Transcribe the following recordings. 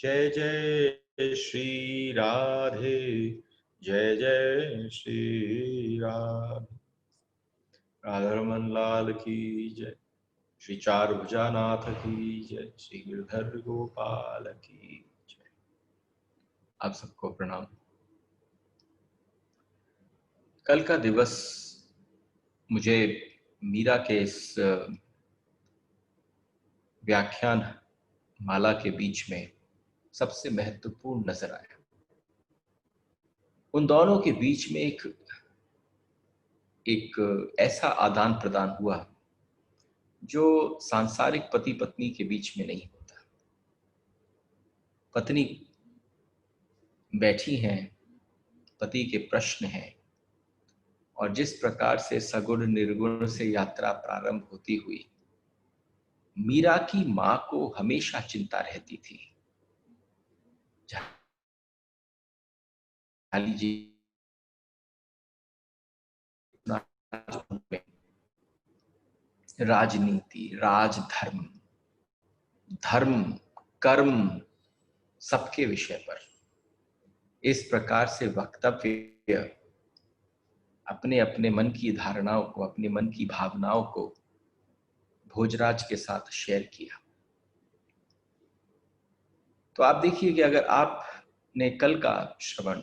जय जय श्री राधे, जय जय श्री राधे। राधारमन लाल की जय, श्री चार भुजानाथ की जय, श्री गिरधर गोपाल की जय। आप सबको प्रणाम। कल का दिवस मुझे मीरा के इस व्याख्यान माला के बीच में सबसे महत्वपूर्ण नजर आया। उन दोनों के बीच में एक ऐसा आदान प्रदान हुआ जो सांसारिक पति पत्नी के बीच में नहीं होता। पत्नी बैठी हैं, पति के प्रश्न हैं, और जिस प्रकार से सगुण निर्गुण से यात्रा प्रारंभ होती हुई, मीरा की मां को हमेशा चिंता रहती थी, झाली जी राजनीति, राजधर्म, धर्म, कर्म, सबके विषय पर इस प्रकार से वक्तव्य अपने अपने मन की धारणाओं को, अपने मन की भावनाओं को भोजराज के साथ शेयर किया। तो आप देखिए कि अगर आपने कल का श्रवण,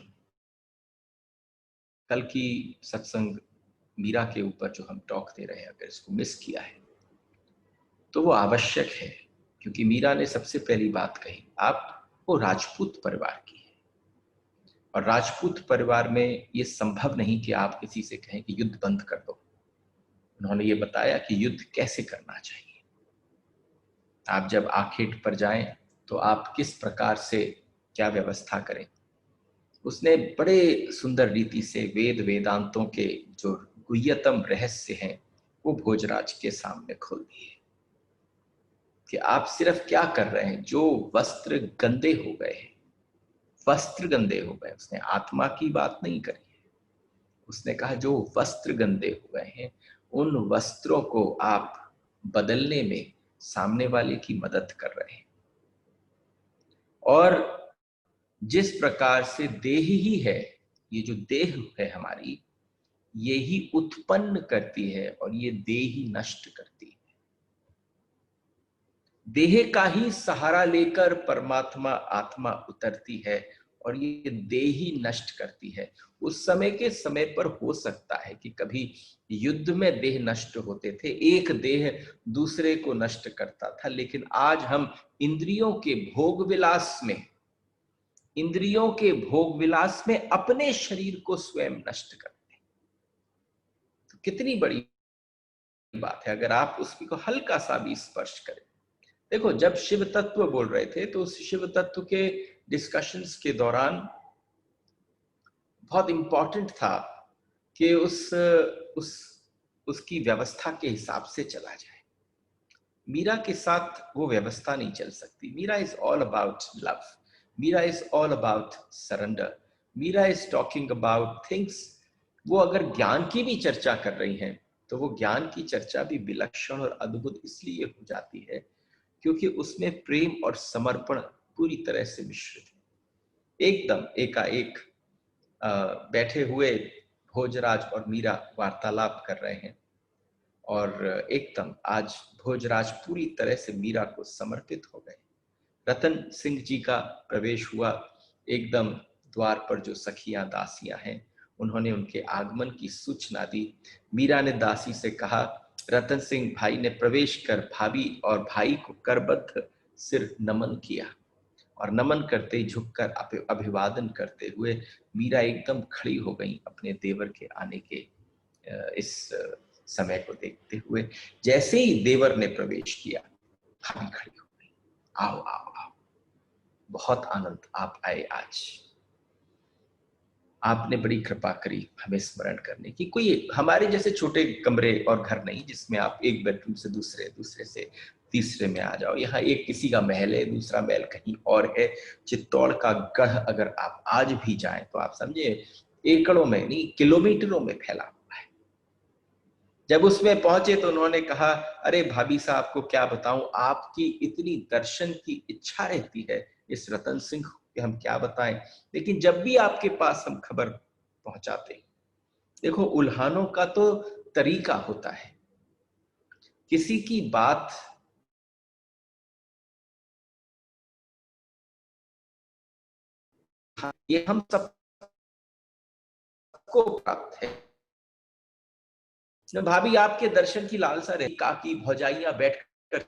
कल की सत्संग मीरा के ऊपर जो हम टॉक दे रहे हैं, अगर इसको मिस किया है तो वो आवश्यक है, क्योंकि मीरा ने सबसे पहली बात कही, आप वो राजपूत परिवार की है, और राजपूत परिवार में ये संभव नहीं कि आप किसी से कहें कि युद्ध बंद कर दो। उन्होंने ये बताया कि युद्ध कैसे करना चाहिए। आप जब आखेट पर जाएं तो आप किस प्रकार से क्या व्यवस्था करें। उसने बड़े सुंदर रीति से वेद वेदांतों के जो गुह्यतम रहस्य हैं वो भोजराज के सामने खोल दिए कि आप सिर्फ क्या कर रहे हैं। जो वस्त्र गंदे हो गए हैं, वस्त्र गंदे हो गए, उसने आत्मा की बात नहीं करी है, उसने कहा जो वस्त्र गंदे हो गए हैं उन वस्त्रों को आप बदलने में सामने वाले की मदद कर रहे हैं। और जिस प्रकार से देह ही है, ये जो देह है हमारी, ये ही उत्पन्न करती है और ये देह ही नष्ट करती है। देह का ही सहारा लेकर परमात्मा आत्मा उतरती है और ये देह ही नष्ट करती है। उस समय के समय पर हो सकता है कि कभी युद्ध में देह नष्ट होते थे, एक देह दूसरे को नष्ट करता था, लेकिन आज हम इंद्रियों के भोग विलास में, इंद्रियों के भोग विलास में अपने शरीर को स्वयं नष्ट करते हैं। तो कितनी बड़ी बात है अगर आप उसको हल्का सा भी स्पर्श करें। देखो, जब शिव तत्व बोल रहे थे तो उस शिव तत्व के डिस्कशंस के दौरान बहुत इंपॉर्टेंट था कि उसकी व्यवस्था के हिसाब से चला जाए। मीरा के साथ वो व्यवस्था नहीं चल सकती। Meera is all about love, Meera is all about surrender, Meera is talking about things. वो अगर ज्ञान की भी चर्चा कर रही हैं तो वो ज्ञान की चर्चा भी विलक्षण और अद्भुत इसलिए हो जाती है क्योंकि उसमें प्रेम और समर्पण पूरी तरह से मिश्रित है। एकदम एकाएक बैठे हुए भोजराज और मीरा वार्तालाप कर रहे हैं, और एकदम आज भोजराज पूरी तरह से मीरा को समर्पित हो गए। रतन सिंह जी का प्रवेश हुआ। एकदम द्वार पर जो सखियां दासियां हैं उन्होंने उनके आगमन की सूचना दी। मीरा ने दासी से कहा, रतन सिंह भाई ने प्रवेश कर भाभी और भाई को करबद्ध सिर नमन किया, और नमन करते ही झुककर अभिवादन करते हुए मीरा एकदम खड़ी हो गई अपने देवर के आने के इस समय को देखते हुए। जैसे ही देवर ने प्रवेश किया, भाभी खड़ी हो गई, आओ आओ आओ, बहुत आनंद आप आए आज, आपने बड़ी कृपा करी हमें स्मरण करने की। कोई हमारे जैसे छोटे कमरे और घर नहीं जिसमें आप एक बेडरूम से दूसरे से तीसरे में आ जाओ। यहाँ एक किसी का महल है, दूसरा महल कहीं और है। चित्तौड़ का गढ़ अगर आप आज भी जाएं तो आप समझे एकड़ों में नहीं किलोमीटरों में फैला हुआ है। जब उसमें पहुंचे तो उन्होंने कहा, अरे भाभी साहब को क्या बताऊं, आपकी इतनी दर्शन की इच्छा रहती है इस रतन सिंह के हम क्या बताएं। लेकिन जब भी आपके पास हम खबर पहुंचाते, देखो उल्हानों का तो तरीका होता है, किसी की बात ये हम सबको प्राप्त है। भाभी आपके दर्शन की लालसा रही, काकी भौजाइयां बैठकर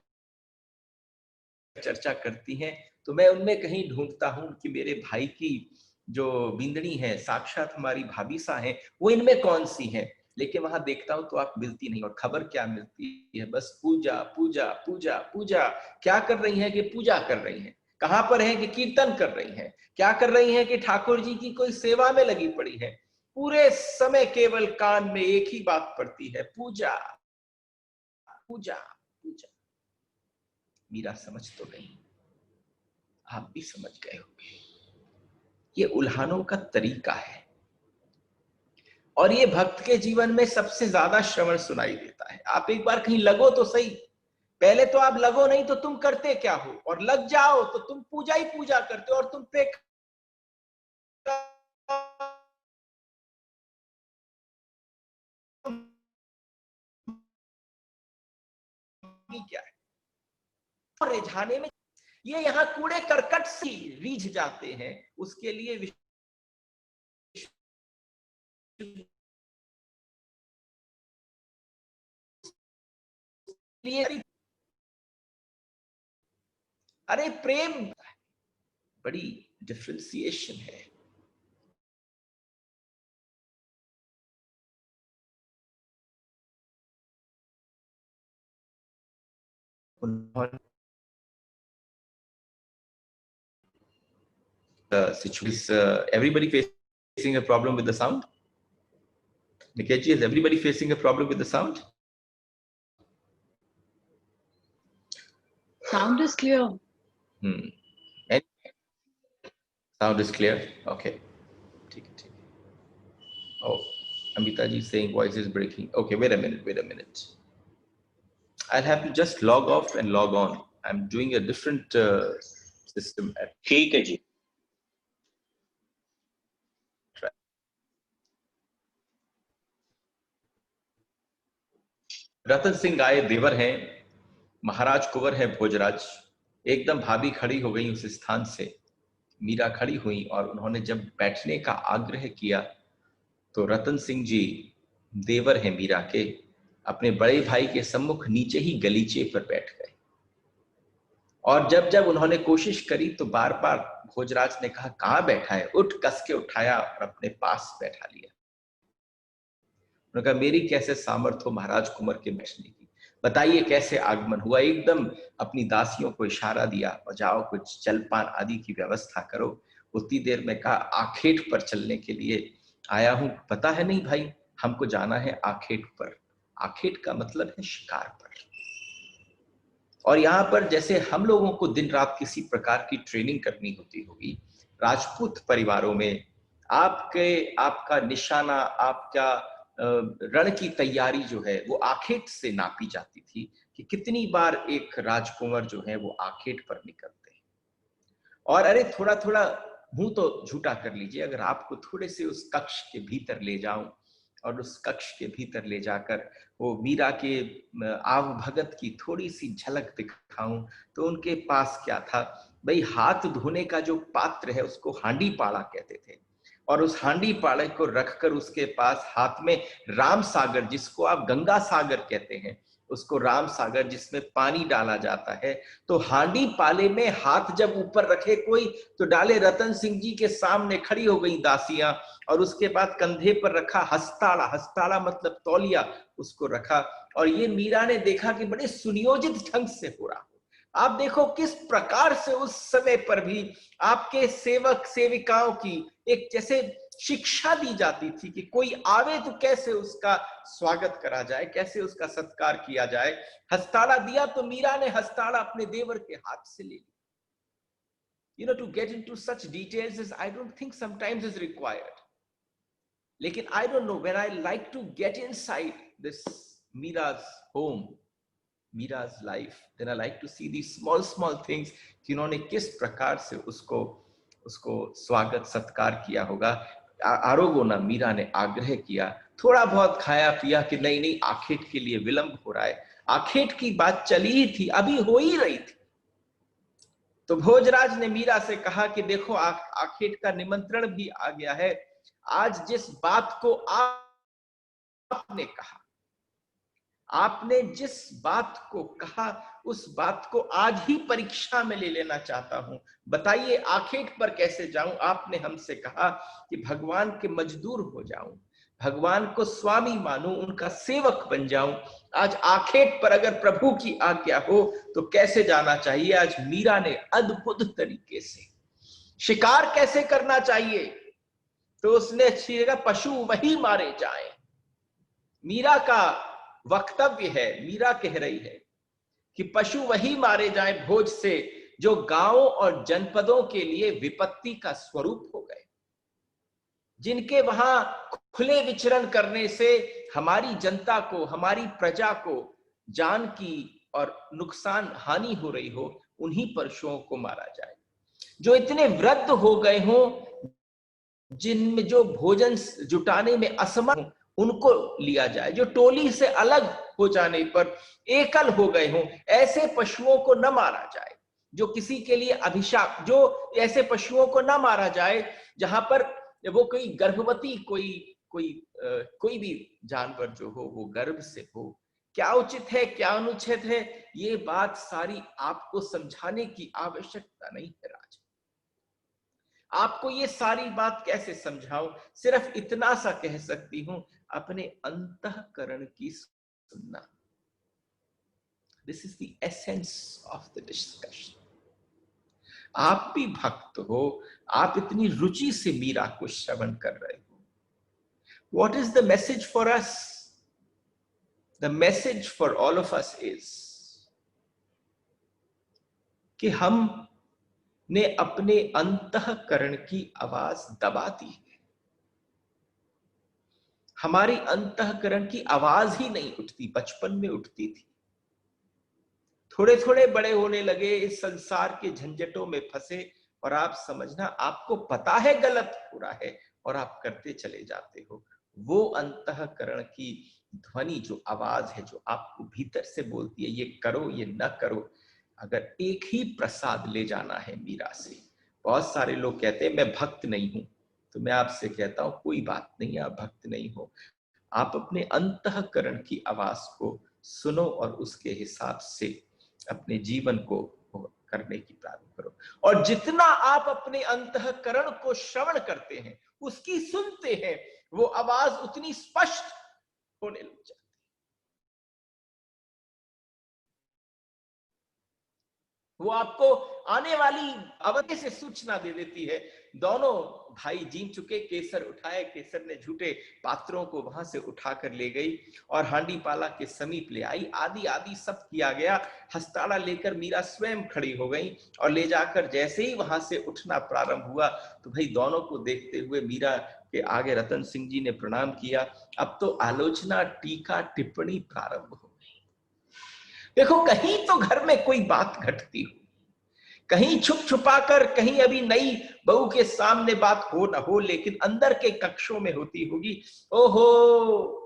चर्चा करती हैं, तो मैं उनमें कहीं ढूंढता हूं कि मेरे भाई की जो बिंदनी है, साक्षात हमारी भाभी सा है, वो इनमें कौन सी है। लेकिन वहां देखता हूं तो आप मिलती नहीं, और खबर क्या मिलती है, बस पूजा पूजा पूजा पूजा। क्या कर रही हैं कि पूजा कर रही हैं, कहां पर है कि कीर्तन कर रही हैं, क्या कर रही हैं कि ठाकुर जी की कोई सेवा में लगी पड़ी है। पूरे समय केवल कान में एक ही बात पड़ती है, पूजा पूजा पूजा। मीरा समझ तो नहीं, आप भी समझ गए होंगे, ये उल्हानों का तरीका है। और ये भक्त के जीवन में सबसे ज्यादा श्रवण सुनाई देता है। आप एक बार कहीं लगो तो सही, पहले तो आप लगो नहीं तो तुम करते क्या हो, और लग जाओ तो तुम पूजा ही पूजा करते हो, और तुम पे क्या है रिझाने में, ये यहाँ कूड़े करकट से रीझ जाते हैं। उसके लिए अरे प्रेम बड़ी डिफ्रेंसिएशन है। Situation, everybody facing a problem with the sound? Nikechi, is everybody facing a problem with the sound? Sound is clear. And sound is clear? Okay. Oh, Amita ji saying voice is breaking. Okay, wait a minute. I'll have to just log off and log on. I'm doing a different system. ठीक है जी। रतन सिंह आए, देवर हैं, महाराज कुंवर है भोजराज। एकदम भाभी खड़ी हो गई उस स्थान से, मीरा खड़ी हुई, और उन्होंने जब बैठने का आग्रह किया तो रतन सिंह जी, देवर हैं मीरा के, अपने बड़े भाई के सम्मुख नीचे ही गलीचे पर बैठ गए। और जब जब उन्होंने कोशिश करी तो बार बार भोजराज ने कहा, कहां बैठा है, उठ, कस के उठाया और अपने पास बैठा लिया। उन्होंने कहा, मेरी कैसे सामर्थ्य हो महाराज कुंवर के बैठने की, बताइए कैसे आगमन हुआ। एकदम अपनी दासियों को इशारा दिया, और जाओ कुछ जलपान आदि की व्यवस्था करो। उतनी देर में कहा, आखेट पर चलने के लिए आया हूं। पता है नहीं भाई, हमको जाना है आखेट पर। आखेट का मतलब है शिकार पर। और यहाँ पर जैसे हम लोगों को दिन रात किसी प्रकार की ट्रेनिंग करनी होती होगी, राजपूत परिवारों में आपका निशाना, आपका रण की तैयारी जो है वो आखेट से नापी जाती थी, कि कितनी बार एक राजकुंवर जो है वो आखेट पर निकलते हैं। और अरे थोड़ा थोड़ा मुंह तो झूठा कर लीजिए, अगर आपको थोड़े से उस कक्ष के भीतर ले जाऊं, और उस कक्ष के भीतर ले जाकर वो मीरा के आव भगत की थोड़ी सी झलक दिखाऊं, तो उनके पास क्या था भाई, हाथ धोने का जो पात्र है उसको हांडी पाड़ा कहते थे, और उस हांडी पाड़े को रखकर उसके पास हाथ में राम सागर, जिसको आप गंगा सागर कहते हैं, उसको राम सागर, जिसमें पानी डाला जाता है। तो हांडी पाले में हाथ जब ऊपर रखे कोई, तो डाले रतन सिंह जी के सामने खड़ी हो गई दासियां, और उसके बाद कंधे पर रखा हस्ताड़ा, हस्ताड़ा मतलब तौलिया, उसको रखा। और ये मीरा ने देखा कि बड़े सुनियोजित ढंग से हो रहा। आप देखो किस प्रकार से उस समय पर भी आपके सेवक सेविकाओं की एक जैसे शिक्षा दी जाती थी, कि कोई आवे तो कैसे उसका स्वागत करा जाए, कैसे उसका सत्कार किया जाए। हस्ताड़ा दिया तो मीरा ने हस्ताड़ा अपने देवर के हाथ से ले लिया। You know, to get into such details is, I don't think sometimes is required. लेकिन I don't know, when I like to get inside this Mira's home, मीरा's life, then I like to see these small things कि उन्होंने किस प्रकार से उसको स्वागत सत्कार किया होगा। आरोगोना मीरा ने आग्रह किया, थोड़ा बहुत खाया पिया कि नहीं नहीं आखेट के लिए विलंब हो रहा है। आखेट की बात चली ही थी, अभी हो ही रही थी। तो भोजराज ने मीरा से कहा कि देखो आखेट का निमंत्रण भी आ गया है। आज जिस बात को आपने कहा, आपने जिस बात को कहा, उस बात को आज ही परीक्षा में ले लेना चाहता हूं। बताइए आखेट पर कैसे जाऊं? आपने हमसे कहा कि भगवान के मजदूर हो जाऊं, भगवान को स्वामी मानूं, उनका सेवक बन जाऊं। आज आखेट पर अगर प्रभु की आज्ञा हो तो कैसे जाना चाहिए? आज मीरा ने अद्भुत तरीके से शिकार कैसे करना चाहिए, तो उसने कहा पशु वही मारे जाएं। मीरा का वक्तव्य है, मीरा कह रही है कि पशु वही मारे जाएं भोज से जो गांवों और जनपदों के लिए विपत्ति का स्वरूप हो गए, जिनके वहां खुले विचरण करने से हमारी जनता को, हमारी प्रजा को जान की और नुकसान हानि हो रही हो, उन्हीं पशुओं को मारा जाए। जो इतने वृद्ध हो गए हों, जिनमें जो भोजन जुटाने में असमर्थ हो, उनको लिया जाए। जो टोली से अलग हो जाने पर एकल हो गए हों, ऐसे पशुओं को न मारा जाए। जो किसी के लिए अभिशाप, जो ऐसे पशुओं को न मारा जाए जहां पर वो कोई गर्भवती कोई भी जानवर जो हो वो गर्भ से हो। क्या उचित है, क्या अनुचित है, ये बात सारी आपको समझाने की आवश्यकता नहीं है राज। आपको ये सारी बात कैसे समझाऊं? सिर्फ इतना सा कह सकती हूं, अपने अंतःकरण की सुनना। This is the essence of the discussion. आप भी भक्त हो, आप इतनी रुचि से मीरा को श्रवण कर रहे हो। What is the message for us? The message for all of us is कि हम ने अपने अंतःकरण की आवाज दबा दी है। हमारी अंतःकरण की आवाज ही नहीं उठती, बचपन में उठती थी। थोड़े थोड़े बड़े होने लगे, इस संसार के झंझटों में फंसे, और आप समझना आपको पता है गलत हो रहा है और आप करते चले जाते हो। वो अंतःकरण की ध्वनि, जो आवाज है, जो आपको भीतर से बोलती है ये करो ये न करो। अगर एक ही प्रसाद ले जाना है मीरा से, बहुत सारे लोग कहते हैं मैं भक्त नहीं हूं, तो मैं आपसे कहता हूं कोई बात नहीं, आप भक्त नहीं हो। आप अपने अंतःकरण की आवाज को सुनो और उसके हिसाब से अपने जीवन को करने की प्रारंभ करो। और जितना आप अपने अंतःकरण को श्रवण करते हैं, उसकी सुनते हैं, वो आवाज उतनी स्पष्ट होने लग जाती है। वो आपको आने वाली अवधि से सूचना दे देती है। दोनों भाई जीन चुके, केसर उठाए, केसर ने झूठे पात्रों को वहां से उठाकर ले गई और हांडी पाला के समीप ले आई। आदि आदि सब किया गया। हस्ताड़ा लेकर मीरा स्वयं खड़ी हो गई और ले जाकर जैसे ही वहां से उठना प्रारंभ हुआ, तो भाई दोनों को देखते हुए मीरा के आगे रतन सिंह जी ने प्रणाम किया। अब तो आलोचना, टीका, टिप्पणी प्रारंभ हो गई। देखो, कहीं तो घर में कोई बात घटती हो, कहीं छुप छुपा कर, कहीं अभी नई बहू के सामने बात हो ना हो, लेकिन अंदर के कक्षों में होती होगी। ओहो,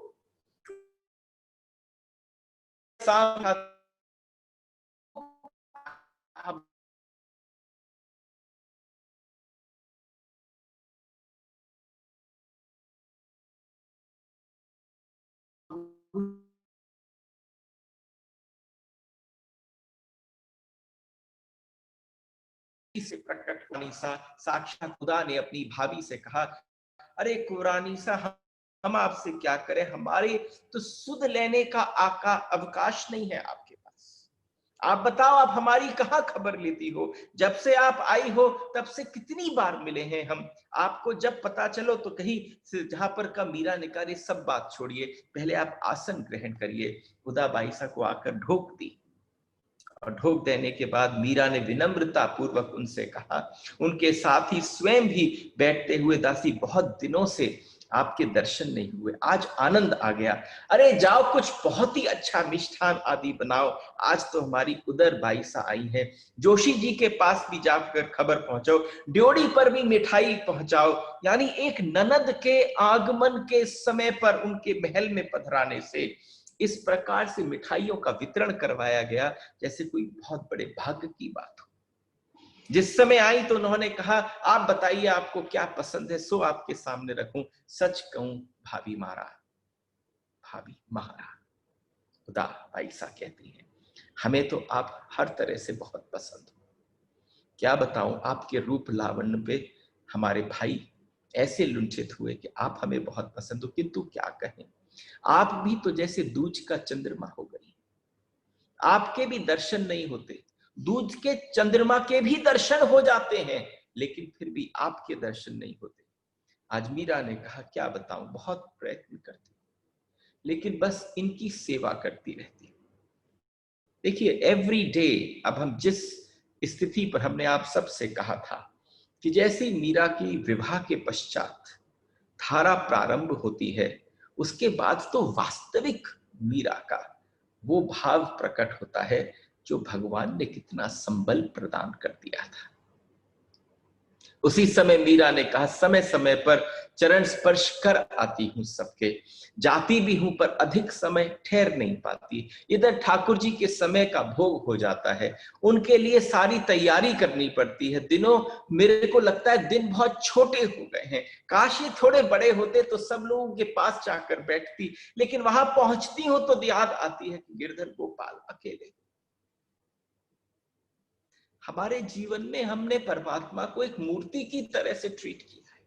से प्रकट कुरानीसा, साक्षात खुदा ने अपनी भाभी से कहा, अरे कुरानीसा, हम आपसे क्या करें, हमारे तो सुध लेने का अवकाश नहीं है आपके पास। आप बताओ, आप हमारी कहां खबर लेती हो? जब से आप आई हो तब से कितनी बार मिले हैं हम आपको? जब पता चलो तो कहीं जहां पर का मीरा ने कहा, सब बात छोड़िए, पहले आप आसन ग्रहण करिए। खुदा बाईसा को आकर ढोक दी और ढोक देने के बाद मीरा ने विनम्रता पूर्वक उनसे कहा, उनके साथ ही स्वयं भी बैठते हुए, दासी बहुत दिनों से आपके दर्शन नहीं हुए, आज आनंद आ गया। अरे जाओ कुछ बहुत ही अच्छा मिष्ठान आदि बनाओ, आज तो हमारी उदर बाईसा आई है, जोशी जी के पास भी जाकर खबर पहुंचाओ, ड्योढ़ी पर भी मिठाई पहुंचाओ। यानी एक ननद के आगमन के समय पर उनके महल में पधराने से इस प्रकार से मिठाइयों का वितरण करवाया गया जैसे कोई बहुत बड़े भाग्य की बात हो। जिस समय आई तो उन्होंने कहा, आप बताइए आपको क्या पसंद है, सो आपके सामने रखूं। सच कहूं भाभी महाराज, भाभी महाराज खुदा बाईसा कहती हैं, हमें तो आप हर तरह से बहुत पसंद हो। क्या बताऊं, आपके रूप लावण्य पे हमारे भाई ऐसे लुंठित हुए कि आप हमें बहुत पसंद हो, किंतु क्या कहें, आप भी तो जैसे दूज का चंद्रमा हो गई, आपके भी दर्शन नहीं होते, दूज के चंद्रमा के भी दर्शन हो जाते हैं, लेकिन फिर भी आपके दर्शन नहीं होते। आज मीरा ने कहा, क्या बताऊं, बहुत प्रयत्न करती लेकिन बस इनकी सेवा करती रहती। देखिए एवरी डे, अब हम जिस स्थिति पर हमने आप सबसे कहा था कि जैसे मीरा की विवाह के पश्चात धारा प्रारंभ होती है, उसके बाद तो वास्तविक मीरा का वो भाव प्रकट होता है जो भगवान ने कितना संबल प्रदान कर दिया था। उसी समय मीरा ने कहा, समय समय पर चरण स्पर्श कर आती हूं सबके, जाती भी हूं पर अधिक समय ठहर नहीं पाती, इधर ठाकुर जी के समय का भोग हो जाता है, उनके लिए सारी तैयारी करनी पड़ती है। दिनों मेरे को लगता है दिन बहुत छोटे हो गए हैं, काश ये थोड़े बड़े होते तो सब लोगों के पास जाकर बैठती, लेकिन वहां पहुंचती हूं तो याद आती है कि गिरधर गोपाल अकेले। हमारे जीवन में हमने परमात्मा को एक मूर्ति की तरह से ट्रीट किया है,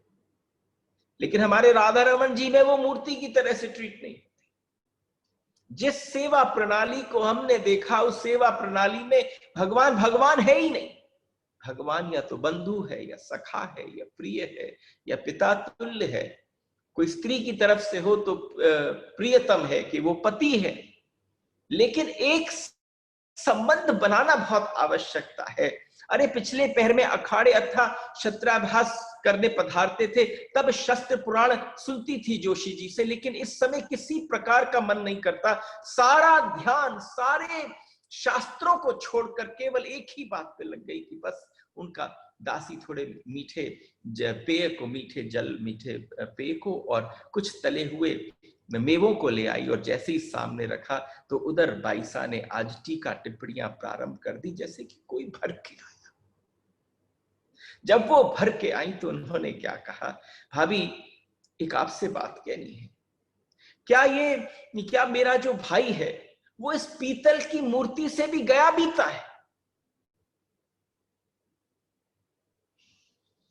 लेकिन हमारे राधा रमन जी में वो मूर्ति की तरह से ट्रीट नहीं होती। जिस सेवा प्रणाली को हमने देखा, उस सेवा प्रणाली में भगवान भगवान है ही नहीं। भगवान या तो बंधु है, या सखा है, या प्रिय है, या पिता तुल्य है। कोई स्त्री की तरफ से हो तो प्रियतम है कि वो पति है, लेकिन एक संबंध बनाना बहुत आवश्यकता है। अरे पिछले पहर में अखाड़े अथा शस्त्राभ्यास करने पधारते थे, तब शस्त्र पुराण सुनती थी जोशी जी से, लेकिन इस समय किसी प्रकार का मन नहीं करता। सारा ध्यान सारे शास्त्रों को छोड़कर केवल एक ही बात पे लग गई कि बस उनका दासी थोड़े मीठे पेय को, मीठे जल, मीठे पेय को और कुछ तले हुए मेवों को ले आई, और जैसे ही सामने रखा तो उधर बाईसा ने आज टीका टिप्पणियां प्रारंभ कर दी जैसे कि कोई भर के आया। जब वो भर के आई तो उन्होंने क्या कहा, भाभी एक आपसे बात कहनी है, क्या मेरा जो भाई है वो इस पीतल की मूर्ति से भी गया बीता है।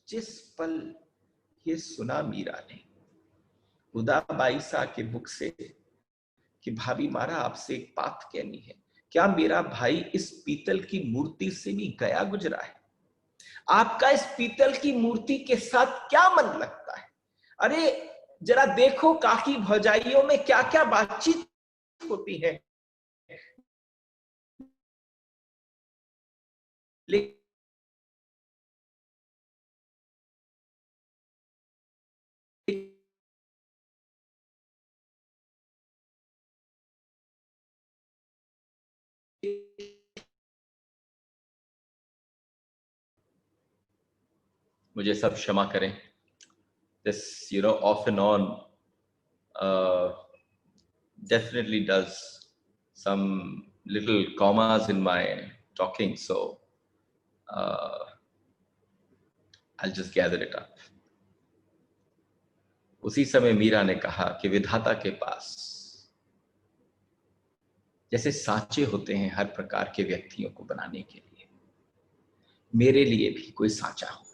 जिस पल ये सुना मीरा ने उदा बाईसा के मुख से कि भाभी मारा आपसे एक बात कहनी है, क्या मेरा भाई इस पीतल की मूर्ति से भी गया गुजरा है? आपका इस पीतल की मूर्ति के साथ क्या मन लगता है? अरे जरा देखो काकी भौजाइयों में क्या क्या बातचीत होती है, लेकिन मुझे सब क्षमा करें, this off and on definitely does some little commas in my talking, so I'll just gather it up. उसी समय मीरा ने कहा कि विधाता के पास जैसे सांचे होते हैं हर प्रकार के व्यक्तियों को बनाने के लिए, मेरे लिए भी कोई सांचा होगा।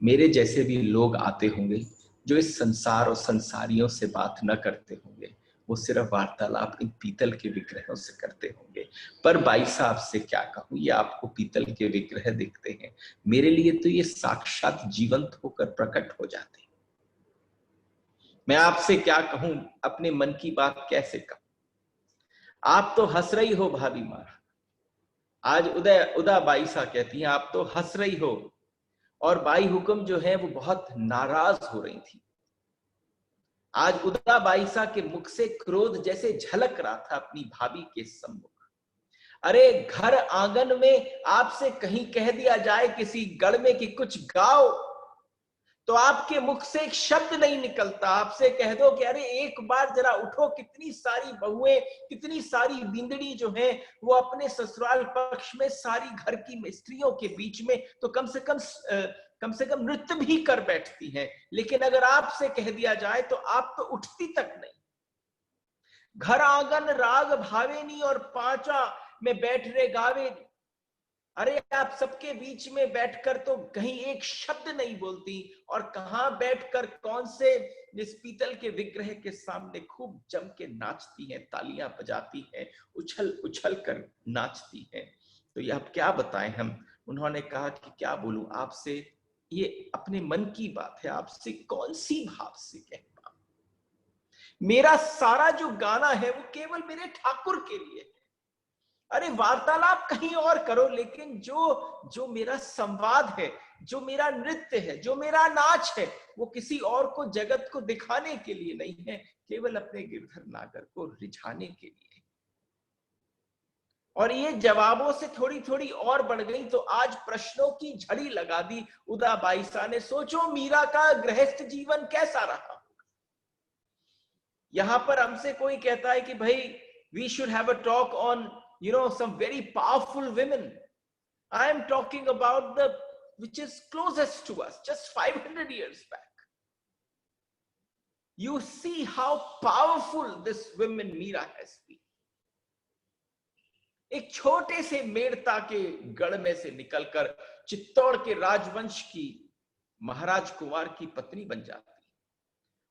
मेरे जैसे भी लोग आते होंगे जो इस संसार और संसारियों से बात न करते होंगे, वो सिर्फ वार्तालाप इन पीतल के विग्रहों से करते होंगे। पर भाई साहब से क्या कहूं, ये आपको पीतल के विग्रह दिखते हैं, मेरे लिए तो ये साक्षात जीवंत होकर प्रकट हो जाते हैं। मैं आपसे क्या कहूं, अपने मन की बात कैसे कहूं। आप तो हंस रही हो भाभी मारा, आज उदा बाईसा कहती हैं आप तो हंस रही हो, और बाई हुक्म जो है वो बहुत नाराज हो रही थी। आज उदा बाईसा के मुख से क्रोध जैसे झलक रहा था अपनी भाभी के सम्मुख। अरे घर आंगन में आपसे कहीं कह दिया जाए किसी गढ़ में कि कुछ गाओ, तो आपके मुख से एक शब्द नहीं निकलता। आपसे कह दो कि अरे एक बार जरा उठो, कितनी सारी बहुएं, कितनी सारी बिंदड़ी जो है वो अपने ससुराल पक्ष में सारी घर की स्त्रियों के बीच में तो कम से कम नृत्य भी कर बैठती हैं। लेकिन अगर आपसे कह दिया जाए तो आप तो उठती तक नहीं। घर आंगन राग भावेनी और पांचा में बैठ रहे गावे। अरे आप सबके बीच में बैठकर तो कहीं एक शब्द नहीं बोलती, और कहां बैठकर कौन से इस पीतल के विग्रह के सामने खूब जम के नाचती हैं, तालियां बजाती हैं, उछल उछल कर नाचती हैं। तो ये अब क्या बताएं हम। उन्होंने कहा कि क्या बोलूं आपसे, ये अपने मन की बात है, आपसे कौन सी भाव से कह पाऊं। मेरा सारा जो गाना है वो केवल मेरे ठाकुर के लिए है। अरे वार्तालाप कहीं और करो, लेकिन जो मेरा संवाद है, जो मेरा नृत्य है, जो मेरा नाच है, वो किसी और को, जगत को दिखाने के लिए नहीं है, केवल अपने गिरधर नागर को रिझाने के लिए। और ये जवाबों से थोड़ी थोड़ी और बढ़ गई तो आज प्रश्नों की झड़ी लगा दी उदा बाईसा ने। सोचो मीरा का गृहस्थ जीवन कैसा रहा। यहां पर हमसे कोई कहता है कि भाई we should have a talk on some very powerful women. I am talking about the which is closest to us, just 500 years back. You see how powerful this woman Meera has been. एक छोटे से मेड़ता के गढ़ में से निकलकर चित्तौड़ के राजवंश की महाराज कुंवर की पत्नी बन जाती,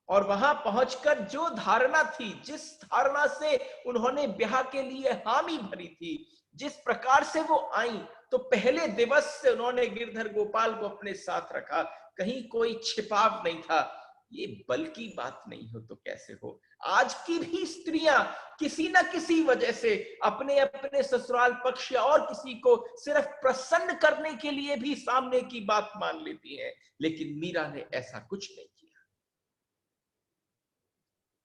और वहां पहुंचकर जो धारणा थी, जिस धारणा से उन्होंने ब्याह के लिए हामी भरी थी, जिस प्रकार से वो आई, तो पहले दिवस से उन्होंने गिरधर गोपाल को अपने साथ रखा, कहीं कोई छिपाव नहीं था। ये बल की बात नहीं हो तो कैसे हो। आज की भी स्त्रियां किसी न किसी वजह से अपने अपने ससुराल पक्ष या और किसी को सिर्फ प्रसन्न करने के लिए भी सामने की बात मान लेती हैं, लेकिन मीरा ने ऐसा कुछ नहीं किया।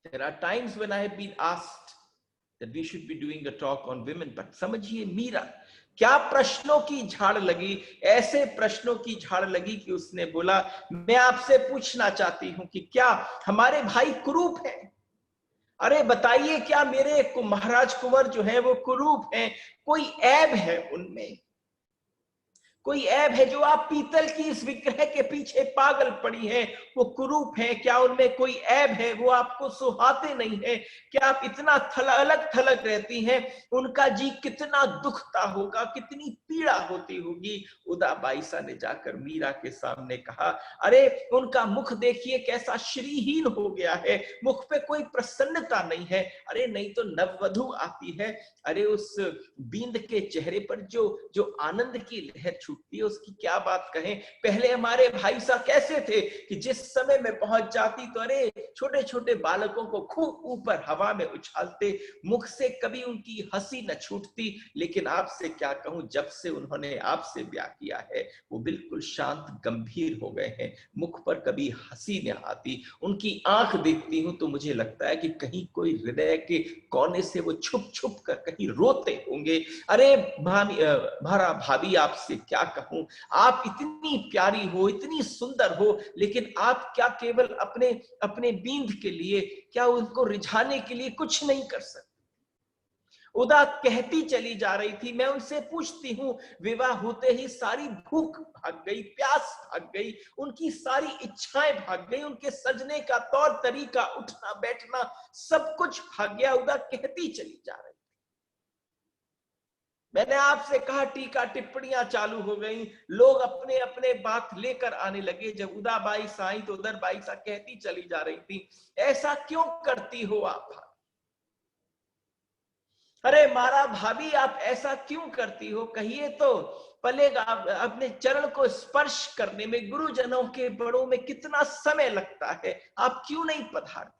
There are times when I have been asked that we should be doing a talk on women, but समझिए मीरा क्या प्रश्नों की झाड़ लगी, ऐसे प्रश्नों की झाड़ लगी कि उसने बोला, मैं आपसे पूछना चाहती हूं कि क्या हमारे भाई कुरूप हैं। अरे बताइए, क्या मेरे महाराज कुंवर जो है वो कुरूप हैं, कोई ऐब है उनमें, कोई ऐब है जो आप पीतल की इस विग्रह के पीछे पागल पड़ी हैं, वो कुरूप हैं, क्या उनमें कोई ऐब है, वो आपको सुहाते नहीं है, क्या आप इतना अलग थलग रहती हैं, उनका जी कितना दुखता होगा, कितनी पीड़ा होती होगी। उदा बाईसा ने जाकर मीरा के सामने कहा, अरे उनका मुख देखिए कैसा श्रीहीन हो गया है, मुख पे कोई प्रसन्नता नहीं है। अरे नहीं तो नववधु आती है, अरे उस बींद के चेहरे पर जो आनंद की लहर छूटती है, उसकी क्या बात कहें। पहले हमारे भाई साहब कैसे थे कि जिस समय में पहुंच जाती तो अरे छोटे छोटे बालकों को खूब ऊपर हवा में उछालते, मुख से कभी उनकी हंसी न छूटती। लेकिन आपसे क्या कहूं, जब से उन्होंने आपसे ब्याह किया है वो बिल्कुल शांत गंभीर हो गए हैं, मुख पर कभी हंसी न आती। उनकी आंख देखती हूं तो मुझे लगता है कि कहीं कोई हृदय के कोने से वो छुप छुप कर कहीं रोते होंगे। अरे भाभी आपसे क्या कहूं, आप इतनी प्यारी हो, इतनी सुंदर हो, लेकिन आप क्या केवल अपने अपने बींद के लिए, क्या उनको रिझाने के लिए कुछ नहीं कर सकते। उदा कहती चली जा रही थी, मैं उनसे पूछती हूं, विवाह होते ही सारी भूख भाग गई, प्यास भाग गई, उनकी सारी इच्छाएं भाग गई, उनके सजने का तौर तरीका, उठना बैठना सब कुछ भाग गया। उदा कहती चली जा रही। मैंने आपसे कहा टीका टिप्पणियां चालू हो गई, लोग अपने अपने बात लेकर आने लगे। जब उदा बाई साई तो उधर बाई सा कहती चली जा रही थी, ऐसा क्यों करती हो आप। अरे मारा भाभी आप ऐसा क्यों करती हो, कहिए तो पलेगा। अपने चरण को स्पर्श करने में गुरुजनों के बड़ों में कितना समय लगता है, आप क्यों नहीं पधारती।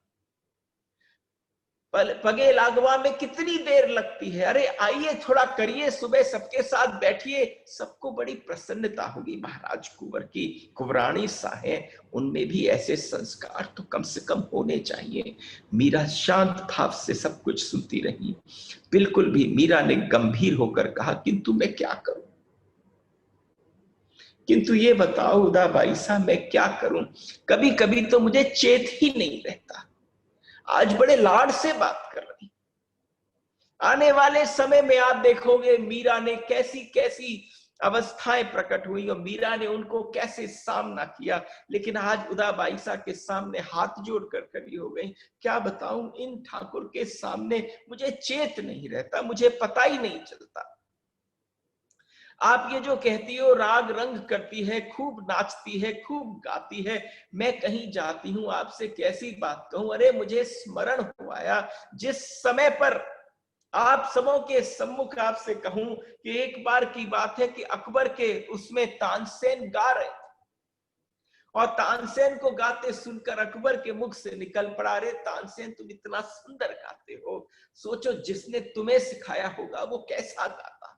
पगे लागवा में कितनी देर लगती है, अरे आइए थोड़ा करिए, सुबह सबके साथ बैठिए, सबको बड़ी प्रसन्नता होगी। महाराज कुंवर की कुंवरानी सा है, उनमें भी ऐसे संस्कार तो कम से कम होने चाहिए। मीरा शांत भाव से सब कुछ सुनती रही। बिल्कुल भी, मीरा ने गंभीर होकर कहा, किंतु मैं क्या करूं, किंतु ये बताओ उदाबाई साहब मैं क्या करूं, कभी कभी तो मुझे चेत ही नहीं रहता। आज बड़े लाड से बात कर रही, आने वाले समय में आप देखोगे मीरा ने कैसी कैसी अवस्थाएं प्रकट हुई और मीरा ने उनको कैसे सामना किया। लेकिन आज उदाबाई साहब के सामने हाथ जोड़कर खड़ी हो गई। क्या बताऊं, इन ठाकुर के सामने मुझे चेत नहीं रहता, मुझे पता ही नहीं चलता। आप ये जो कहती हो राग रंग करती है, खूब नाचती है, खूब गाती है, मैं कहीं जाती हूं आपसे कैसी बात कहूं। अरे मुझे स्मरण हो आया जिस समय पर आप सबों के सम्मुख आपसे कहूं कि एक बार की बात है कि अकबर के उसमें तानसेन गा रहे थे और तानसेन को गाते सुनकर अकबर के मुख से निकल पड़ा, रे तानसेन तुम इतना सुंदर गाते हो, सोचो जिसने तुम्हें सिखाया होगा वो कैसा गाता।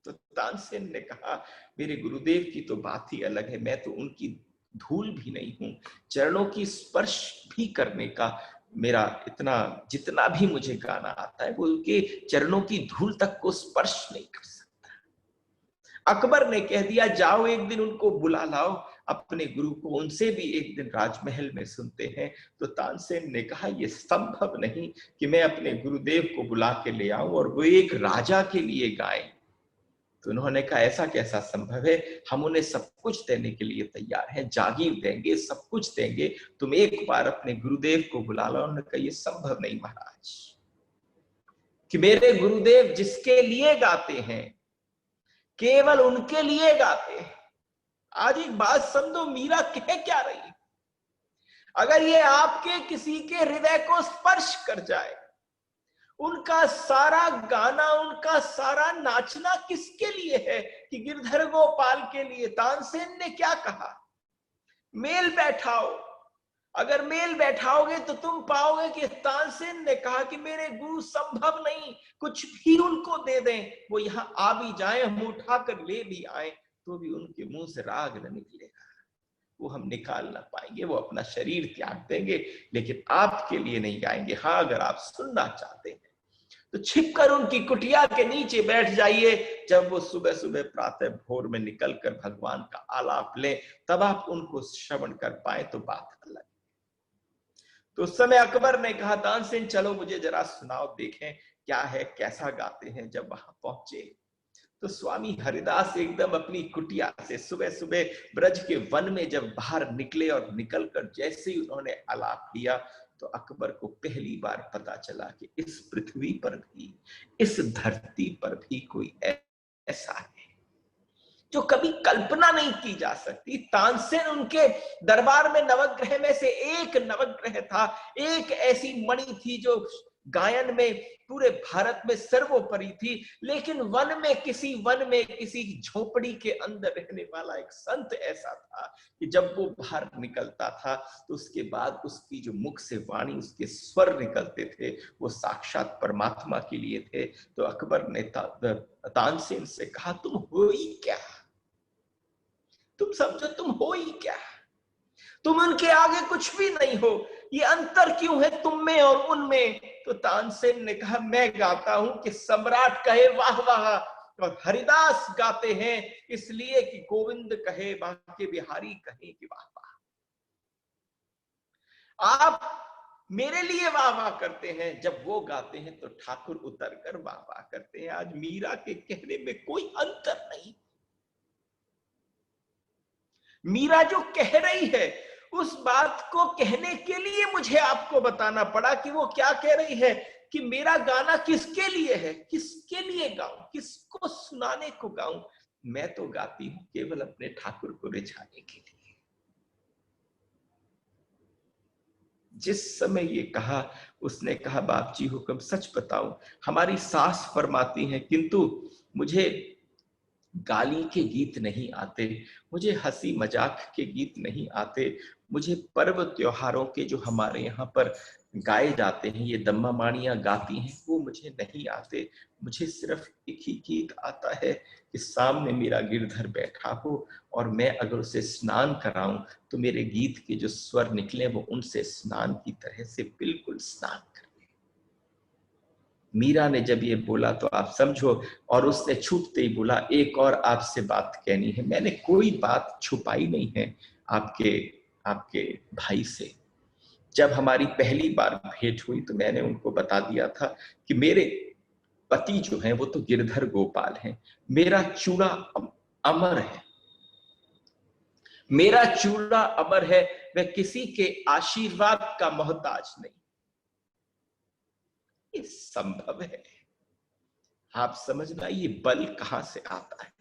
तो तानसेन ने कहा, मेरे गुरुदेव की तो बात ही अलग है, मैं तो उनकी धूल भी नहीं हूं, चरणों की स्पर्श भी करने का मेरा इतना, जितना भी मुझे गाना आता है वो उनके चरणों की धूल तक को स्पर्श नहीं कर सकता। अकबर ने कह दिया, जाओ एक दिन उनको बुला लाओ, अपने गुरु को, उनसे भी एक दिन राजमहल में सुनते हैं। तो तानसेन ने कहा, यह संभव नहीं कि मैं अपने गुरुदेव को बुला के ले आऊं और वो एक राजा के लिए गाएं। तो उन्होंने कहा, ऐसा कैसा संभव है, हम उन्हें सब कुछ देने के लिए तैयार हैं, जागीर देंगे, सब कुछ देंगे, तुम एक बार अपने गुरुदेव को बुला लो। उन्होंने कहा, ये संभव नहीं महाराज, कि मेरे गुरुदेव जिसके लिए गाते हैं केवल उनके लिए गाते हैं। आज एक बात समझो, मीरा कह क्या रही, अगर ये आपके किसी के हृदय को स्पर्श कर जाए, उनका सारा गाना, उनका सारा नाचना किसके लिए है, कि गिरधर गोपाल के लिए। तानसेन ने क्या कहा, मेल बैठाओ, अगर मेल बैठाओगे तो तुम पाओगे कि तानसेन ने कहा कि मेरे गुरु संभव नहीं, कुछ भी उनको दे दें, वो यहाँ आ भी जाए, हम उठाकर ले भी आए, तो भी उनके मुंह से राग न निकलेगा, वो हम निकाल ना पाएंगे, वो अपना शरीर त्याग देंगे, लेकिन आपके लिए नहीं गाएंगे। हाँ, अगर आप सुनना चाहते हैं तो छिपकर उनकी कुटिया के नीचे बैठ जाइए, जब वो सुबह सुबह प्रातः भोर में निकलकर भगवान का आलाप ले, तब आप उनको श्रवण कर पाए तो बात अलग। तो उस समय अकबर ने कहा, तानसेन चलो मुझे जरा सुनाओ, देखें क्या है, कैसा गाते हैं। जब वहां पहुंचे तो स्वामी हरिदास एकदम अपनी कुटिया से सुबह सुबह ब्रज के वन में जब बाहर निकले और निकलकर जैसे ही उन्होंने आलाप लिया, तो अकबर को पहली बार पता चला कि इस पृथ्वी पर भी, इस धरती पर भी कोई ऐसा है जो कभी कल्पना नहीं की जा सकती। तानसेन उनके दरबार में नवग्रह में से एक नवग्रह था, एक ऐसी मणि थी जो गायन में पूरे भारत में सर्वोपरि थी। लेकिन वन में, किसी वन में, किसी झोपड़ी के अंदर रहने वाला एक संत ऐसा था कि जब वो बाहर निकलता था तो उसके बाद उसकी जो मुख से वाणी, उसके स्वर निकलते थे, वो साक्षात परमात्मा के लिए थे। तो अकबर ने तानसेन से कहा, तुम हो ही क्या, तुम समझो तुम हो ही क्या, तुम उनके आगे कुछ भी नहीं हो, ये अंतर क्यों है तुम में और उनमें। तो तानसेन ने कहा, मैं गाता हूं कि सम्राट कहे वाह वाह, और हरिदास गाते हैं इसलिए कि गोविंद कहे, बांके बिहारी कहे कि वाह वाह। आप मेरे लिए वाह वाह करते हैं, जब वो गाते हैं तो ठाकुर उतर कर वाह वाह करते हैं। आज मीरा के कहने में कोई अंतर नहीं, मीरा जो कह रही है उस बात को कहने के लिए मुझे आपको बताना पड़ा कि वो क्या कह रही है, कि मेरा गाना किसके लिए है, किसके लिए गाऊं, किसको सुनाने को गाऊं। मैं तो गाती हूं केवल अपने ठाकुर को रिझाने के लिए। जिस समय ये कहा, उसने कहा, बाप जी हुक्म, सच बताऊं, हमारी सास फरमाती हैं, किंतु मुझे गाली के गीत नहीं आते, मुझे हंसी मजाक के गीत नहीं आते, मुझे पर्व त्योहारों के जो हमारे यहाँ पर गाए जाते हैं, ये दम्मा माणियां गाती हैं, वो मुझे नहीं आते। मुझे सिर्फ एक ही गीत आता है कि सामने मेरा गिरधर बैठा हो और मैं अगर उसे स्नान कराऊं तो मेरे गीत के जो स्वर निकले वो उनसे स्नान की तरह से बिल्कुल स्नान कर। मीरा ने जब ये बोला तो आप समझो, और उसने छूटते ही बोला एक और आपसे बात कहनी है। मैंने कोई बात छुपाई नहीं है आपके आपके भाई से। जब हमारी पहली बार भेंट हुई तो मैंने उनको बता दिया था कि मेरे पति जो हैं वो तो गिरधर गोपाल हैं, मेरा चूड़ा अमर है, मेरा चूड़ा अमर है, मैं किसी के आशीर्वाद का मोहताज नहीं। ये संभव है? आप समझना ये बल कहां से आता है।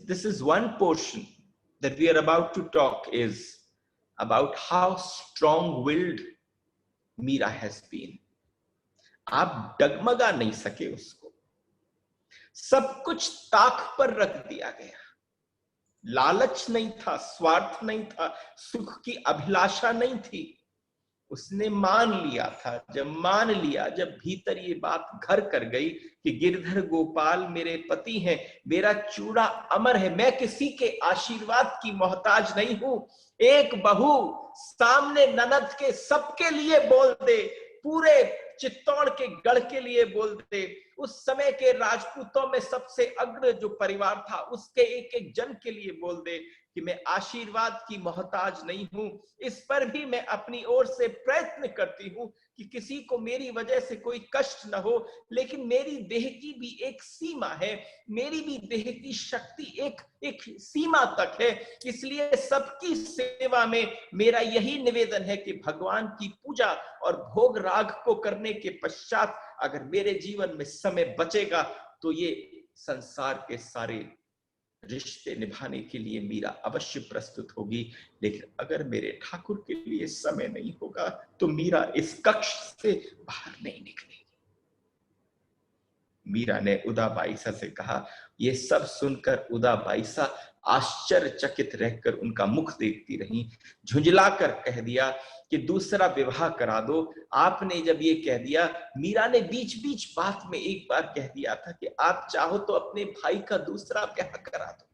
This is one portion that we are about to talk is about how strong-willed Meera has been. आप डगमगा नहीं सके उसको, सब कुछ ताक पर रख दिया गया। लालच नहीं था, स्वार्थ नहीं था, सुख की अभिलाषा नहीं थी। उसने मान लिया था। जब मान लिया, जब भीतर ये बात घर कर गई कि गिरधर गोपाल मेरे पति हैं, मेरा चूड़ा अमर है, मैं किसी के आशीर्वाद की मोहताज नहीं हूं। एक बहू सामने ननद के सबके लिए बोल दे, पूरे चित्तौड़ के गढ़ के लिए बोल दे, उस समय के राजपूतों में सबसे अग्र जो परिवार था उसके एक एक जन के लिए बोल दे कि मैं आशीर्वाद की मोहताज नहीं हूं। इस पर भी मैं अपनी ओर से प्रयत्न करती हूं कि किसी को मेरी वजह से कोई कष्ट न हो, लेकिन मेरी देह की भी एक सीमा है, मेरी भी देह की शक्ति एक सीमा तक है। इसलिए सबकी सेवा में मेरा यही निवेदन है कि भगवान की पूजा और भोग राग को करने के पश्चात अगर मेरे जीवन में समय बचेगा तो ये संसार के सारे रिश्ते निभाने के लिए मीरा अवश्य प्रस्तुत होगी। लेकिन अगर मेरे ठाकुर के लिए समय नहीं होगा तो मीरा इस कक्ष से बाहर नहीं निकलेगी। मीरा ने उदा बाईसा से कहा। ये सब सुनकर उदा बाईसा आश्चर्यचकित रहकर उनका मुख देखती रही, झुंझलाकर कह दिया कि दूसरा विवाह करा दो। आपने जब ये कह दिया, मीरा ने बीच बीच बात में एक बार कह दिया था कि आप चाहो तो अपने भाई का दूसरा ब्याह करा दो।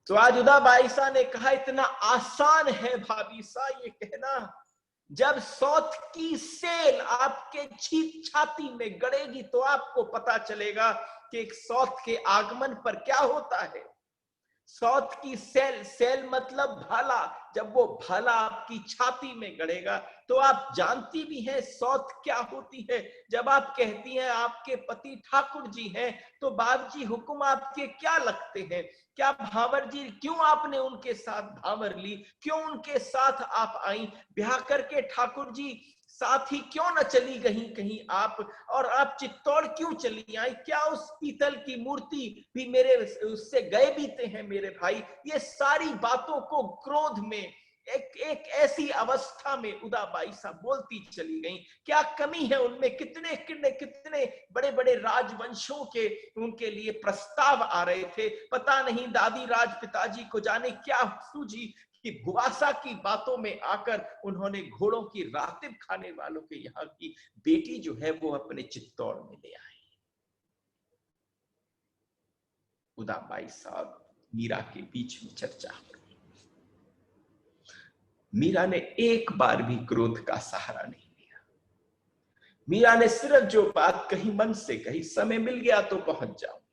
तो आज उदा बाईसा ने कहा इतना आसान है भाभी सा ये कहना, जब सौत की सेल आपके छाती में गड़ेगी तो आपको पता चलेगा कि एक सौत के आगमन पर क्या होता है। सौत की सेल, सेल मतलब भाला, जब वो भाला आपकी छाती में गड़ेगा तो आप जानती भी हैं सौत क्या होती है। जब आप कहती हैं आपके पति ठाकुर जी हैं तो बाबजी हुक्म आपके क्या लगते हैं, क्या भावर जी, क्यों आपने उनके साथ भावर ली, क्यों उनके साथ आप आई, ब्याह करके ठाकुर जी साथ ही क्यों न चली गई कहीं आप, और आप चित्तौड़ क्यों चली आई, क्या उस पीतल की मूर्ति भी मेरे उससे गए बीते हैं मेरे भाई। ये सारी बातों को क्रोध में एक ऐसी अवस्था में उदा बाईसा बोलती चली गई। क्या कमी है उनमें, कितने कितने कितने बड़े बड़े राजवंशों के उनके लिए प्रस्ताव आ रहे थे। पता नहीं दादी राज पिताजी को जाने क्या सूझी कि भुवासा की बातों में आकर उन्होंने घोड़ों की रातिब खाने वालों के यहाँ की बेटी जो है वो अपने चित्तौड़ में ले आए। उदा बाईसा मीरा के बीच में चर्चा हो रही। मीरा ने एक बार भी क्रोध का सहारा नहीं लिया। मीरा ने सिर्फ जो बात कही मन से कही, समय मिल गया तो पहुंच जाऊंगी,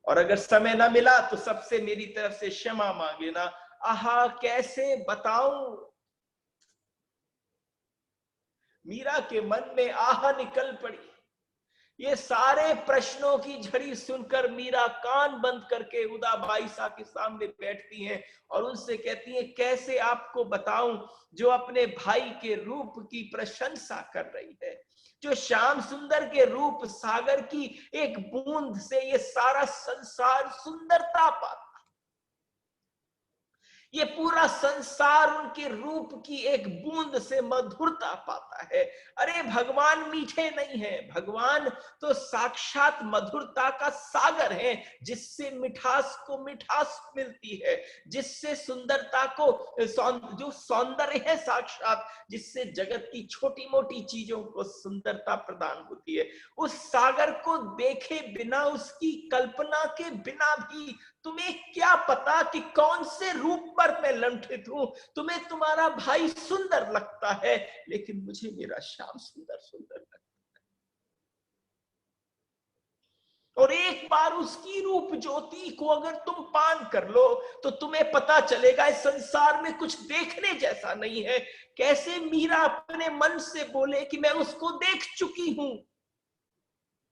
और अगर समय ना मिला तो सबसे मेरी तरफ से क्षमा मांगे ना। आहा कैसे बताऊं, मीरा के मन में आह निकल पड़ी। ये सारे प्रश्नों की झड़ी सुनकर मीरा कान बंद करके उदा बाईसा के सामने बैठती हैं और उनसे कहती हैं कैसे आपको बताऊं, जो अपने भाई के रूप की प्रशंसा कर रही है, जो श्याम सुंदर के रूप सागर की एक बूंद से ये सारा संसार सुंदरता पाता, ये पूरा संसार उनके रूप की एक बूंद से मधुरता पाता है। अरे भगवान मीठे नहीं है, भगवान तो साक्षात मधुरता का सागर है, जिससे मिठास को मिठास मिलती है, जिससे सुंदरता को जो सौंदर्य है साक्षात, जिससे जगत की छोटी मोटी चीजों को सुंदरता प्रदान होती है। उस सागर को देखे बिना, उसकी कल्पना के बिना भी तुम्हें क्या पता कि कौन से रूप पर मैं लंठित हूं। तुम्हें तुम्हारा भाई सुंदर लगता है, लेकिन मुझे मेरा श्याम सुंदर सुंदर लगता है। और एक बार उसकी रूप ज्योति को अगर तुम पान कर लो तो तुम्हें पता चलेगा इस संसार में कुछ देखने जैसा नहीं है। कैसे मीरा अपने मन से बोले कि मैं उसको देख चुकी हूं,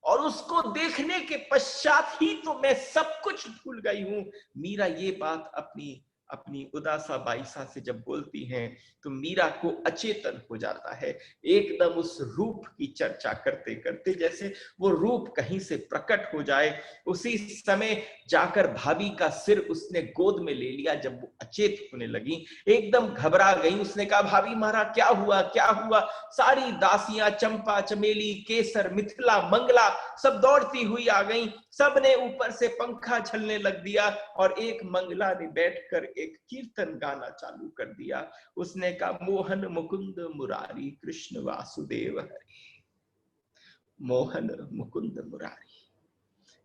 और उसको देखने के पश्चात ही तो मैं सब कुछ भूल गई हूं। मीरा ये बात अपनी अपनी उदासा बाईसा से जब बोलती हैं तो मीरा को अचेतन हो जाता है, एकदम उस रूप की चर्चा करते करते, जैसे वो रूप कहीं से प्रकट हो जाए। उसी समय जाकर भाभी का सिर उसने गोद में ले लिया। जब वो अचेत होने लगी, एकदम घबरा गई। उसने कहा, भाभी मारा, क्या हुआ क्या हुआ? सारी दासियां, चंपा, चमेली, केसर, मिथिला, मंगला सब दौड़ती हुई आ गई। सब ने ऊपर से पंखा झलने लग दिया और एक मंगला ने बैठकर एक कीर्तन गाना चालू कर दिया। उसने कहा, मोहन मुकुंद मुरारी कृष्ण वासुदेव हरे, मोहन मुकुंद मुरारी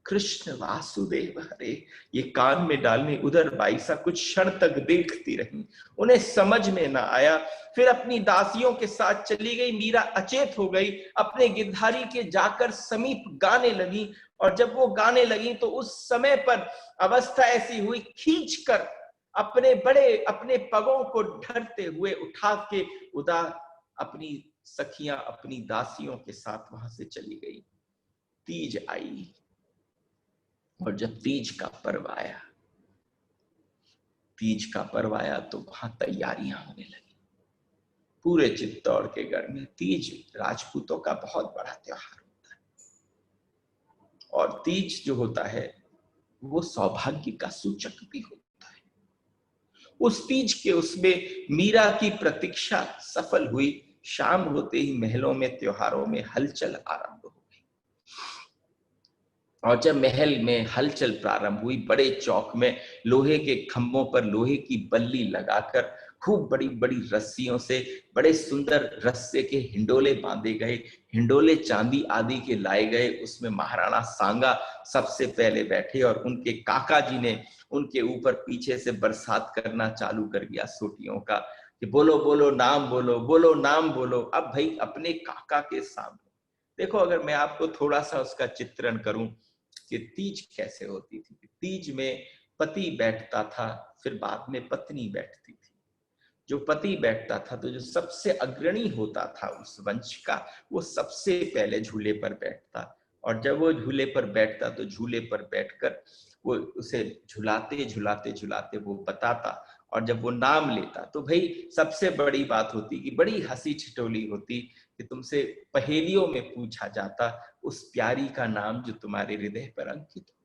कृष्ण वासुदेव हरे। ये कान में डालने उधर बाईसा कुछ क्षण तक देखती रही, उन्हें समझ में ना आया। फिर अपनी दासियों के साथ चली गई। मीरा अचेत हो गई, अपने गिरधारी के जाकर समीप गाने लगी। और जब वो गाने लगी तो उस समय पर अवस्था ऐसी हुई, खींचकर अपने पगों को ढरते हुए उठा के उदा अपनी सखियां, अपनी दासियों के साथ वहां से चली गई। तीज आई, और जब तीज का पर्व आया तो वहां तैयारियां होने लगी। पूरे चित्तौड़ के गढ़ में तीज राजपूतों का बहुत बड़ा त्योहार होता है, और तीज जो होता है वो सौभाग्य का सूचक भी होता है। उस तीज के उसमें मीरा की प्रतीक्षा सफल हुई। शाम होते ही महलों में त्योहारों में हलचल आरंभ हो गई। और जब महल में हलचल प्रारंभ हुई, बड़े चौक में लोहे के खंभों पर लोहे की बल्ली लगाकर खूब बड़ी बड़ी रस्सियों से बड़े सुंदर रस्से के हिंडोले बांधे गए, हिंडोले चांदी आदि के लाए गए। उसमें महाराणा सांगा सबसे पहले बैठे और उनके काका जी ने उनके ऊपर पीछे से बरसात करना चालू कर दिया सोटियों का, कि बोलो बोलो नाम बोलो, बोलो नाम बोलो। अब भाई अपने काका के सामने देखो, अगर मैं आपको थोड़ा सा उसका चित्रण करूं कि तीज कैसे होती थी। तीज में पति बैठता था, फिर बाद में पत्नी बैठती थी। जो पति बैठता था तो जो सबसे अग्रणी होता था उस वंश का, वो सबसे पहले झूले पर बैठता। और जब वो झूले पर बैठता तो झूले पर बैठकर वो उसे झुलाते झुलाते झुलाते वो बताता। और जब वो नाम लेता तो भाई सबसे बड़ी बात होती कि बड़ी हंसी ठिठोली होती कि तुमसे पहेलियों में पूछा जाता उस प्यारी का नाम जो तुम्हारे हृदय पर अंकित हो।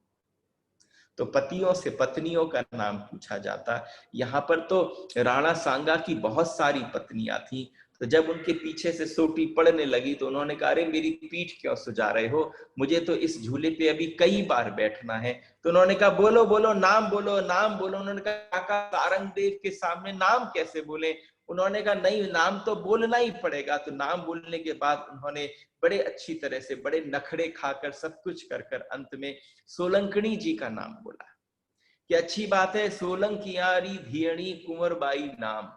तो पतियों से पत्नियों का नाम पूछा जाता। यहाँ पर तो राणा सांगा की बहुत सारी पत्नियां थी। तो जब उनके पीछे से सोटी पड़ने लगी तो उन्होंने कहा, अरे मेरी पीठ क्यों सुजा रहे हो, मुझे तो इस झूले पे अभी कई बार बैठना है। तो उन्होंने कहा, बोलो बोलो नाम बोलो, नाम बोलो। उन्होंने कहा, काका सारंग देव के सामने नाम कैसे बोले? उन्होंने कहा, नहीं नाम तो बोलना ही पड़ेगा। तो नाम बोलने के बाद उन्होंने बड़े अच्छी तरह से बड़े नखड़े खाकर सब कुछ कर कर अंत में सोलंकनी जी का नाम बोला कि अच्छी बात है, सोलंकियारी धियणी कुंवरबाई नाम।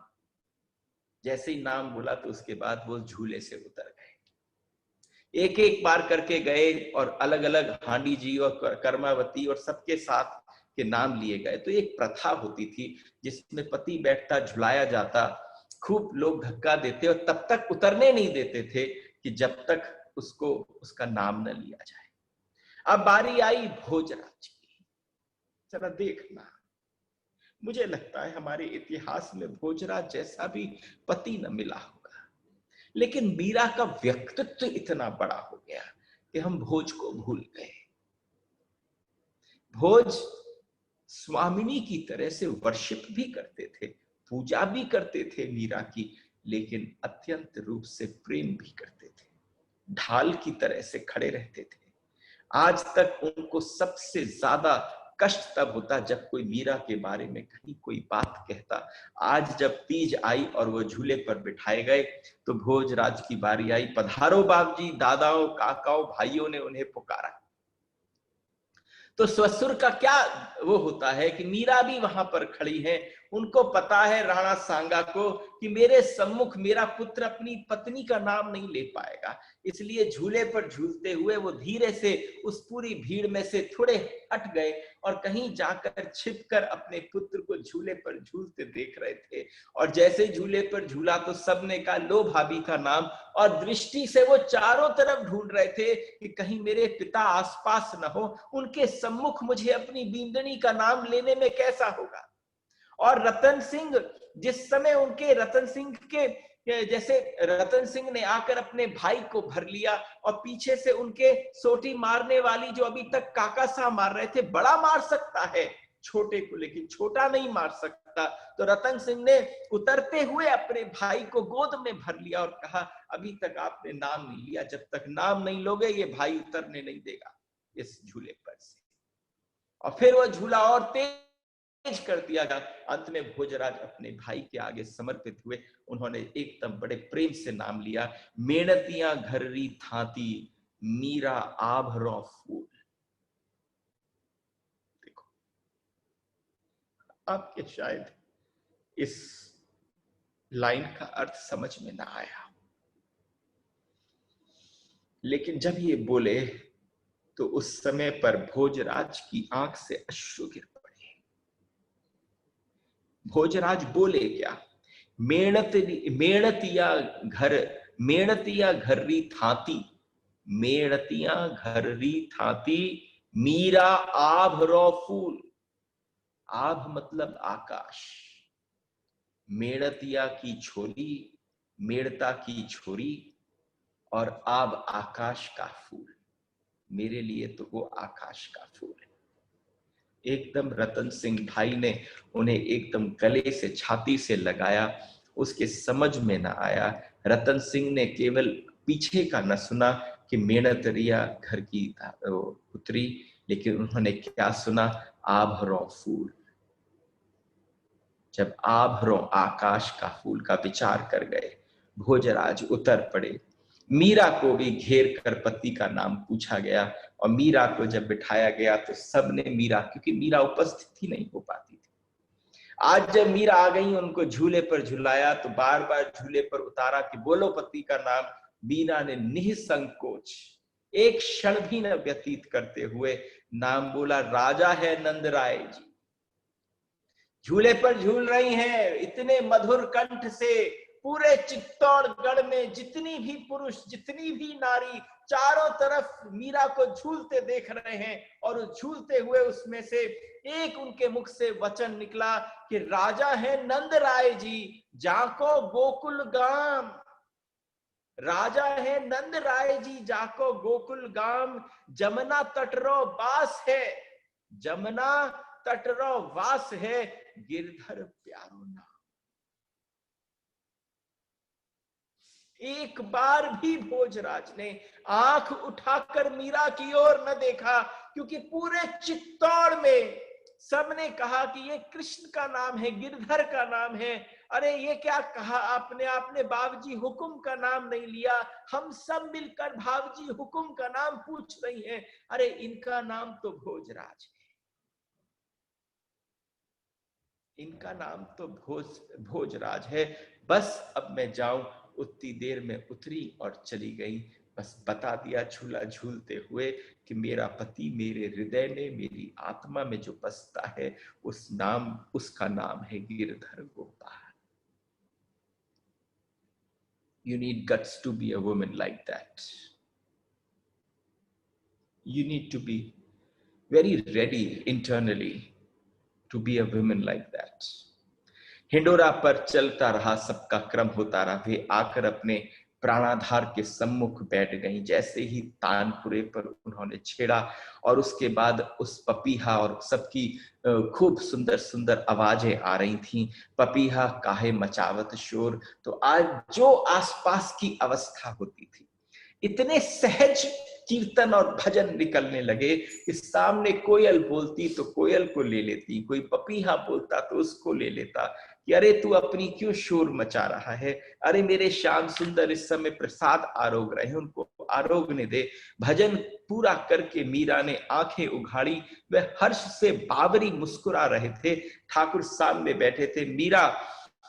जैसे ही नाम बोला तो उसके बाद वो झूले से उतर गए। एक एक बार करके गए और अलग अलग हांडी जी और कर्मावती और सबके साथ के नाम लिए गए। तो एक प्रथा होती थी जिसमें पति बैठता, झुलाया जाता, खूब लोग धक्का देते और तब तक उतरने नहीं देते थे कि जब तक उसको उसका नाम न लिया जाए। अब बारी आई भोजराज की। जरा देखना, मुझे लगता है हमारे इतिहास में भोजराज जैसा भी पति न मिला होगा। लेकिन मीरा का व्यक्तित्व इतना बड़ा हो गया कि हम भोज को भूल गए। भोज स्वामिनी की तरह से वर्शिप भी करते थे, पूजा भी करते थे मीरा की, लेकिन अत्यंत रूप से प्रेम भी करते थे, ढाल की तरह से खड़े रहते थे। आज तक उनको सबसे ज्यादा कष्ट तब होता जब कोई मीरा के बारे में कहीं कोई बात कहता। आज जब तीज आई और वो झूले पर बिठाए गए तो भोजराज की बारी आई। पधारो बाबजी, दादाओं, काकाओं, भाइयों ने उन्हें पुकारा। तो ससुर का क्या वो होता है कि मीरा भी वहां पर खड़ी है, उनको पता है राणा सांगा को कि मेरे सम्मुख मेरा पुत्र अपनी पत्नी का नाम नहीं ले पाएगा, इसलिए झूले पर झूलते हुए वो धीरे से उस पूरी भीड़ में से थोड़े हट गए और कहीं जाकर छिपकर अपने पुत्र को झूले पर झूलते देख रहे थे। और जैसे झूले पर झूला तो सबने कहा लो भाभी का नाम, और दृष्टि से वो चारों तरफ ढूंढ रहे थे कि कहीं मेरे पिता आसपास न हो, उनके सम्मुख मुझे अपनी बींदनी का नाम लेने में कैसा होगा। और रतन सिंह, जिस समय उनके रतन सिंह के जैसे रतन सिंह ने आकर अपने भाई को भर लिया और पीछे से उनके सोटी मारने वाली जो अभी तक काका साहब मार रहे थे, बड़ा मार सकता है छोटे को लेकिन छोटा नहीं मार सकता, तो रतन सिंह ने उतरते हुए अपने भाई को गोद में भर लिया और कहा अभी तक आपने नाम नहीं लिया, जब तक नाम नहीं लोगे ये भाई उतरने नहीं देगा इस झूले पर से। और फिर वो झूला और तेज कर दिया गया। अंत में भोजराज अपने भाई के आगे समर्पित हुए, उन्होंने एकदम बड़े प्रेम से नाम लिया, मेणतियां घर्री थाती मीरा आभरो फूल। देखो, आपके शायद इस लाइन का अर्थ समझ में ना आया, लेकिन जब ये बोले तो उस समय पर भोजराज की आंख से अश्रु गिर पड़े। भोजराज बोले क्या, मेणतिया घर्री थाती, मेणतिया घर्री थाती मीरा आभरो फूल। आभ मतलब आकाश, मेणतिया की छोरी, मेड़ता की छोरी, और आब आकाश का फूल। मेरे लिए तो वो आकाश का फूल है। एकदम रतन सिंह भाई ने उन्हें एकदम गले से छाती से लगाया, उसके समझ में ना आया। रतन सिंह ने केवल पीछे का न सुना कि मेणतरिया घर की उतरी, लेकिन उन्होंने क्या सुना, आभरों फूल। जब आभरों आकाश का फूल का विचार कर गए, भोजराज उतर पड़े। मीरा को भी घेर कर पति का नाम पूछा गया और मीरा को जब बिठाया गया तो सबने मीरा, क्योंकि मीरा उपस्थित ही नहीं हो पाती थी, आज जब मीरा आ गई उनको झूले पर झुलाया तो बार बार झूले पर उतारा कि बोलो पति का नाम। मीरा ने निसंकोच एक क्षण भी न व्यतीत करते हुए नाम बोला, राजा है नंदराय जी। झूले पर झूल रही हैं इतने मधुर कंठ से, पूरे चित्तौड़गढ़ में जितनी भी पुरुष जितनी भी नारी चारों तरफ मीरा को झूलते देख रहे हैं, और झूलते हुए उसमें से एक उनके मुख से वचन निकला कि राजा है नंदराय जी जाको गोकुल गाम। राजा है नंद राय जी जाको गोकुल गाम, जमुना तटरो वास है, जमुना तटरो वास है, गिरधर प्यारो नाम। एक बार भी भोजराज ने आंख उठाकर मीरा की ओर न देखा, क्योंकि पूरे चित्तौड़ में सबने कहा कि ये कृष्ण का नाम है, गिरधर का नाम है। अरे ये क्या कहा आपने बाबूजी हुकुम का नाम नहीं लिया, हम सब मिलकर बाबूजी हुकुम का नाम पूछ रही हैं। अरे इनका नाम तो भोजराज है, इनका नाम तो भोजराज है। बस अब मैं जाऊं। उतनी देर में उतरी और चली गई। बस बता दिया झूला झूलते हुए कि मेरा पति मेरे हृदय में मेरी आत्मा में जो बसता है उसका नाम है Girdhar Gopal. You need guts to be a woman like that. You need to be very ready internally to be a woman like that. हिंडोरा पर चलता रहा, सबका क्रम होता रहा। वे आकर अपने प्राणाधार के सम्मुख बैठ गई। जैसे ही तानपुरे पर उन्होंने छेड़ा और उसके बाद उस पपीहा और सबकी खूब सुंदर सुंदर आवाजें आ रही थीं, पपीहा काहे मचावत शोर। तो आज जो आसपास की अवस्था होती थी, इतने सहज कीर्तन और भजन निकलने लगे कि सामने कोयल बोलती तो कोयल को ले लेती, कोई पपीहा बोलता तो उसको ले लेता कि अरे तू अपनी क्यों शोर मचा रहा है, अरे मेरे श्याम सुंदर इस समय प्रसाद आरोग रहे हैं, उनको आरोगने दे। भजन पूरा करके मीरा ने आंखें उघाड़ी, वह हर्ष से बावरी मुस्कुरा रहे थे। ठाकुर सामने बैठे थे। मीरा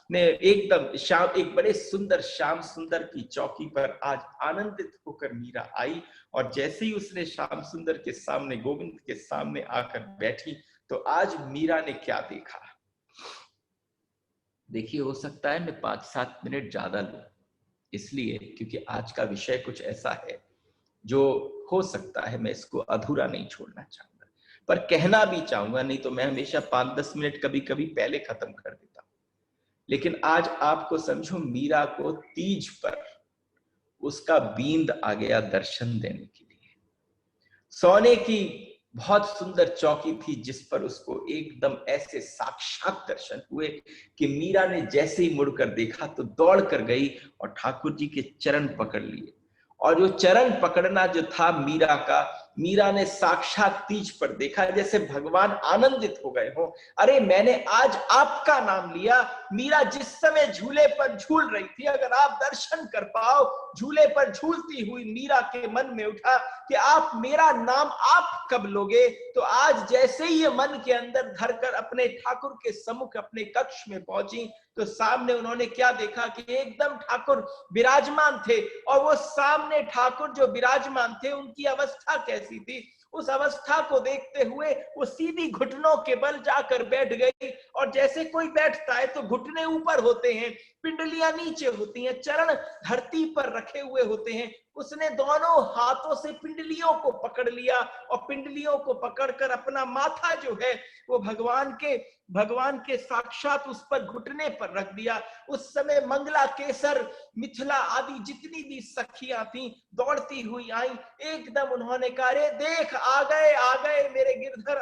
ने एकदम श्याम, एक बड़े सुंदर श्याम सुंदर की चौकी पर आज आनंदित होकर मीरा आई, और जैसे ही उसने श्याम सुंदर के सामने, गोविंद के सामने आकर बैठी, तो आज मीरा ने क्या देखा। देखिए, हो सकता है मैं 5-7 मिनट ज्यादा लूं, इसलिए क्योंकि आज का विषय कुछ ऐसा है जो हो सकता है मैं इसको अधूरा नहीं छोड़ना चाहूंगा, पर कहना भी चाहूंगा, नहीं तो मैं हमेशा 5-10 मिनट कभी कभी पहले खत्म कर देता हूं। लेकिन आज आपको समझो, मीरा को तीज पर उसका बींद आ गया दर्शन देने के लिए। सोने की बहुत सुंदर चौकी थी जिस पर उसको एकदम ऐसे साक्षात दर्शन हुए कि मीरा ने जैसे ही मुड़कर देखा तो दौड़ कर गई और ठाकुर जी के चरण पकड़ लिए। और जो चरण पकड़ना जो था मीरा का, मीरा ने साक्षात तीज पर देखा जैसे भगवान आनंदित हो गए हो। अरे मैंने आज आपका नाम लिया। मीरा जिस समय झूले पर झूल रही थी, अगर आप दर्शन कर पाओ, झूले पर झूलती हुई मीरा के मन में उठा कि आप मेरा नाम आप कब लोगे। तो आज जैसे ही ये मन के अंदर धरकर अपने ठाकुर के सम्मुख अपने कक्ष में पहुंची, तो सामने उन्होंने क्या देखा कि एकदम ठाकुर विराजमान थे। और वो सामने ठाकुर जो विराजमान थे, उनकी अवस्था कैसी थी, उस अवस्था को देखते हुए वो सीधी घुटनों के बल जाकर बैठ गई। और जैसे कोई बैठता है तो घुटने ऊपर होते हैं, पिंडलियां नीचे होती हैं, चरण धरती पर रखे हुए होते हैं। उसने दोनों हाथों से पिंडलियों को पकड़ लिया और पिंडलियों को पकड़कर अपना माथा जो है वो भगवान के साक्षात उस पर घुटने पर रख दिया। उस समय मंगला, केसर, मिथिला आदि जितनी भी सखियां थीं दौड़ती हुई आई। एकदम उन्होंने कहा, अरे देख आ गए मेरे गिरधर,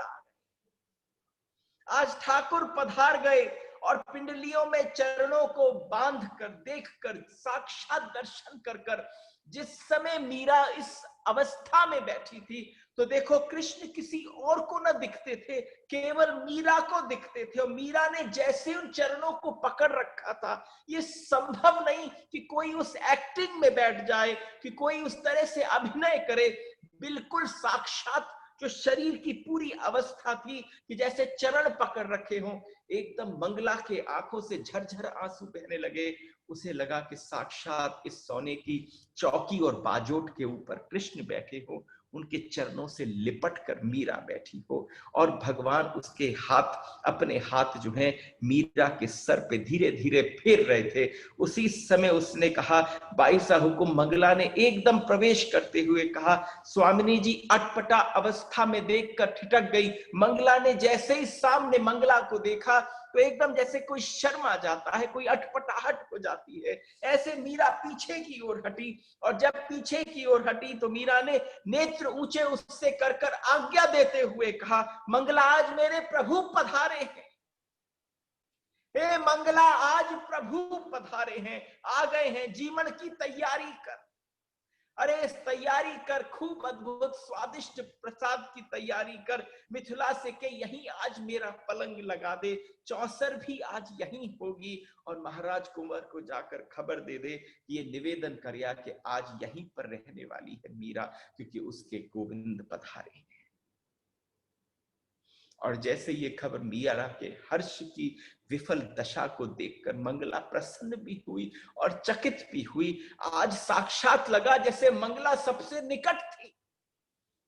आज ठाकुर पधार गए। और पिंडलियों में चरणों को बांध कर, देख कर, साक्षात दर्शन कर कर जिस समय मीरा इस अवस्था में बैठी थी, तो देखो कृष्ण किसी और को न दिखते थे, केवल मीरा को दिखते थे। और मीरा ने जैसे उन चरणों को पकड़ रखा था, ये संभव नहीं कि कोई उस एक्टिंग में बैठ जाए, कि कोई उस तरह से अभिनय करे। बिल्कुल साक्षात जो शरीर की पूरी अवस्था थी कि जैसे चरण पकड़ रखे हों। एकदम मंगला के आंखों से झरझर आंसू बहने लगे। उसे लगा कि साक्षात इस सोने की चौकी और बाजोट के ऊपर कृष्ण बैठे हो, उनके चरणों से लिपट कर मीरा बैठी हो, और भगवान उसके हाथ, अपने हाथ जो है मीरा के सर पे धीरे धीरे फेर रहे थे। उसी समय उसने कहा, बाईसा हुकुम मंगला ने एकदम प्रवेश करते हुए कहा, स्वामिनी जी अटपटा अवस्था में देखकर ठिठक गई। मंगला ने जैसे ही सामने मंगला को देखा तो एकदम जैसे कोई शर्मा जाता है, कोई अटपटाहट हो जाती है, ऐसे मीरा पीछे की ओर हटी। और जब पीछे की ओर हटी तो मीरा ने नेत्र ऊंचे उससे कर कर आज्ञा देते हुए कहा, मंगला आज मेरे प्रभु पधारे हैं। हे मंगला, आज प्रभु पधारे हैं, आ गए हैं, जीवन की तैयारी कर। अरे इस तैयारी कर, खूब अद्भुत स्वादिष्ट प्रसाद की तैयारी कर, मिथिला से के यहीं आज मेरा पलंग लगा दे, चौसर भी आज यहीं होगी। और महाराज कुंवर को जाकर खबर दे दे, ये निवेदन करिया कि आज यहीं पर रहने वाली है मीरा, क्योंकि उसके गोविंद पधारे। और जैसे ये खबर मीरा के हर्ष की विफल दशा को देखकर मंगला प्रसन्न भी हुई और चकित भी हुई। आज साक्षात लगा जैसे मंगला सबसे निकट थी।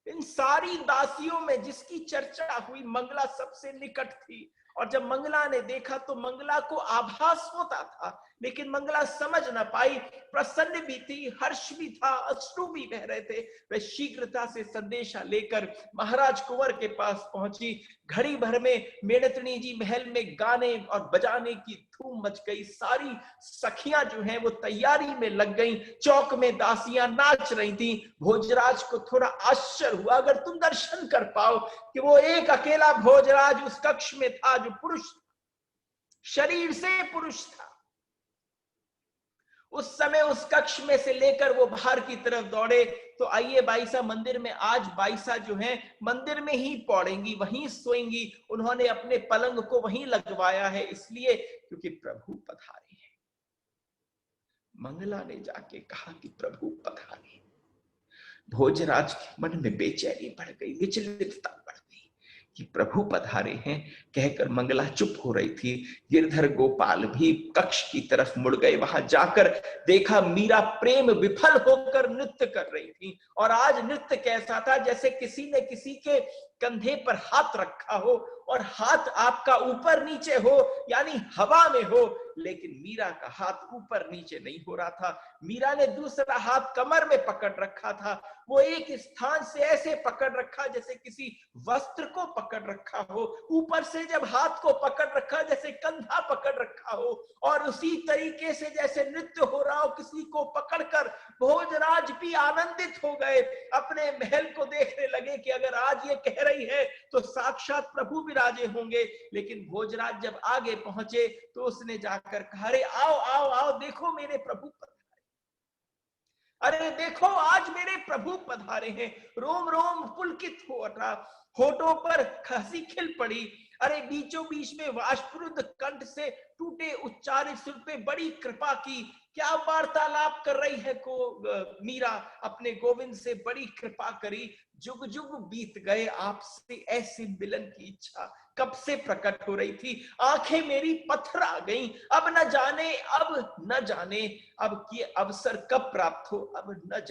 इन सारी दासियों में जिसकी चर्चा हुई, मंगला सबसे निकट थी। और जब मंगला ने देखा तो मंगला को आभास होता था, लेकिन मंगला समझ ना पाई। प्रसन्न भी थी, हर्ष भी था, अश्रु भी बह रहे थे। वह शीघ्रता से संदेशा लेकर महाराज कुंवर के पास पहुंची। घड़ी भर में मेड़तनी जी महल में गाने और बजाने की धूम मच गई। सारी सखियां जो हैं वो तैयारी में लग गईं। चौक में दासियां नाच रही थी। भोजराज को थोड़ा आश्चर्य हुआ, अगर तुम दर्शन कर पाओ कि वो एक अकेला भोजराज उस कक्ष में था जो पुरुष, शरीर से पुरुष था। उस समय उस कक्ष में से लेकर वो बाहर की तरफ दौड़े। तो आइए बाईसा मंदिर में, आज बाईसा जो है मंदिर में ही पौड़ेंगी, वहीं सोएंगी। उन्होंने अपने पलंग को वहीं लगवाया है, इसलिए क्योंकि प्रभु पधारे हैं। मंगला ने जाके कहा कि प्रभु पधारे। भोजराज के मन में बेचैनी बढ़ गई, विचलितता बढ़ गई कि प्रभु पधारे हैं कहकर मंगला चुप हो रही थी। गिरधर गोपाल भी कक्ष की तरफ मुड़ गए। वहां जाकर देखा मीरा प्रेम विफल होकर नृत्य कर रही थी। और आज नृत्य कैसा था, जैसे किसी ने किसी के कंधे पर हाथ रखा हो और हाथ आपका ऊपर नीचे हो, यानी हवा में हो, लेकिन मीरा का हाथ ऊपर नीचे नहीं हो रहा था। मीरा ने दूसरा हाथ कमर में पकड़ रखा था। वो एक स्थान से ऐसे पकड़ रखा जैसे किसी वस्त्र को पकड़ रखा हो, ऊपर से जब हाथ को पकड़ रखा जैसे कंधा पकड़ रखा हो, और उसी तरीके से जैसे नृत्य हो रहा हो किसी को पकड़कर। भोजराज भी आनंदित हो गए, अपने महल को देखने लगे कि अगर आज ये कह रही है तो साक्षात प्रभु विराजे होंगे। लेकिन भोजराज जब आगे पहुंचे तो उसने जाकर कहा, अरे आओ आओ आओ, देखो मेरे प्रभु पधारे, अरे देखो आज मेरे प्रभु पधारे हैं। रोम रोम पुलकित हो उठा, होठों पर हंसी खिल पड़ी। अरे बीचों बीच में वाष्परुद्ध कंठ से टूटे उच्चारित सुर पे बड़ी कृपा की। क्या वार्तालाप कर रही है मीरा, अपने गोविंद से बड़ी कृपा करी। जुग जुग बीत गए, आपसे ऐसे मिलन की इच्छा कब से प्रकट हो रही थी। आंखें मेरी पथरा गईं, अब न जाने अब ये अवसर कब प्राप्त हो, अब न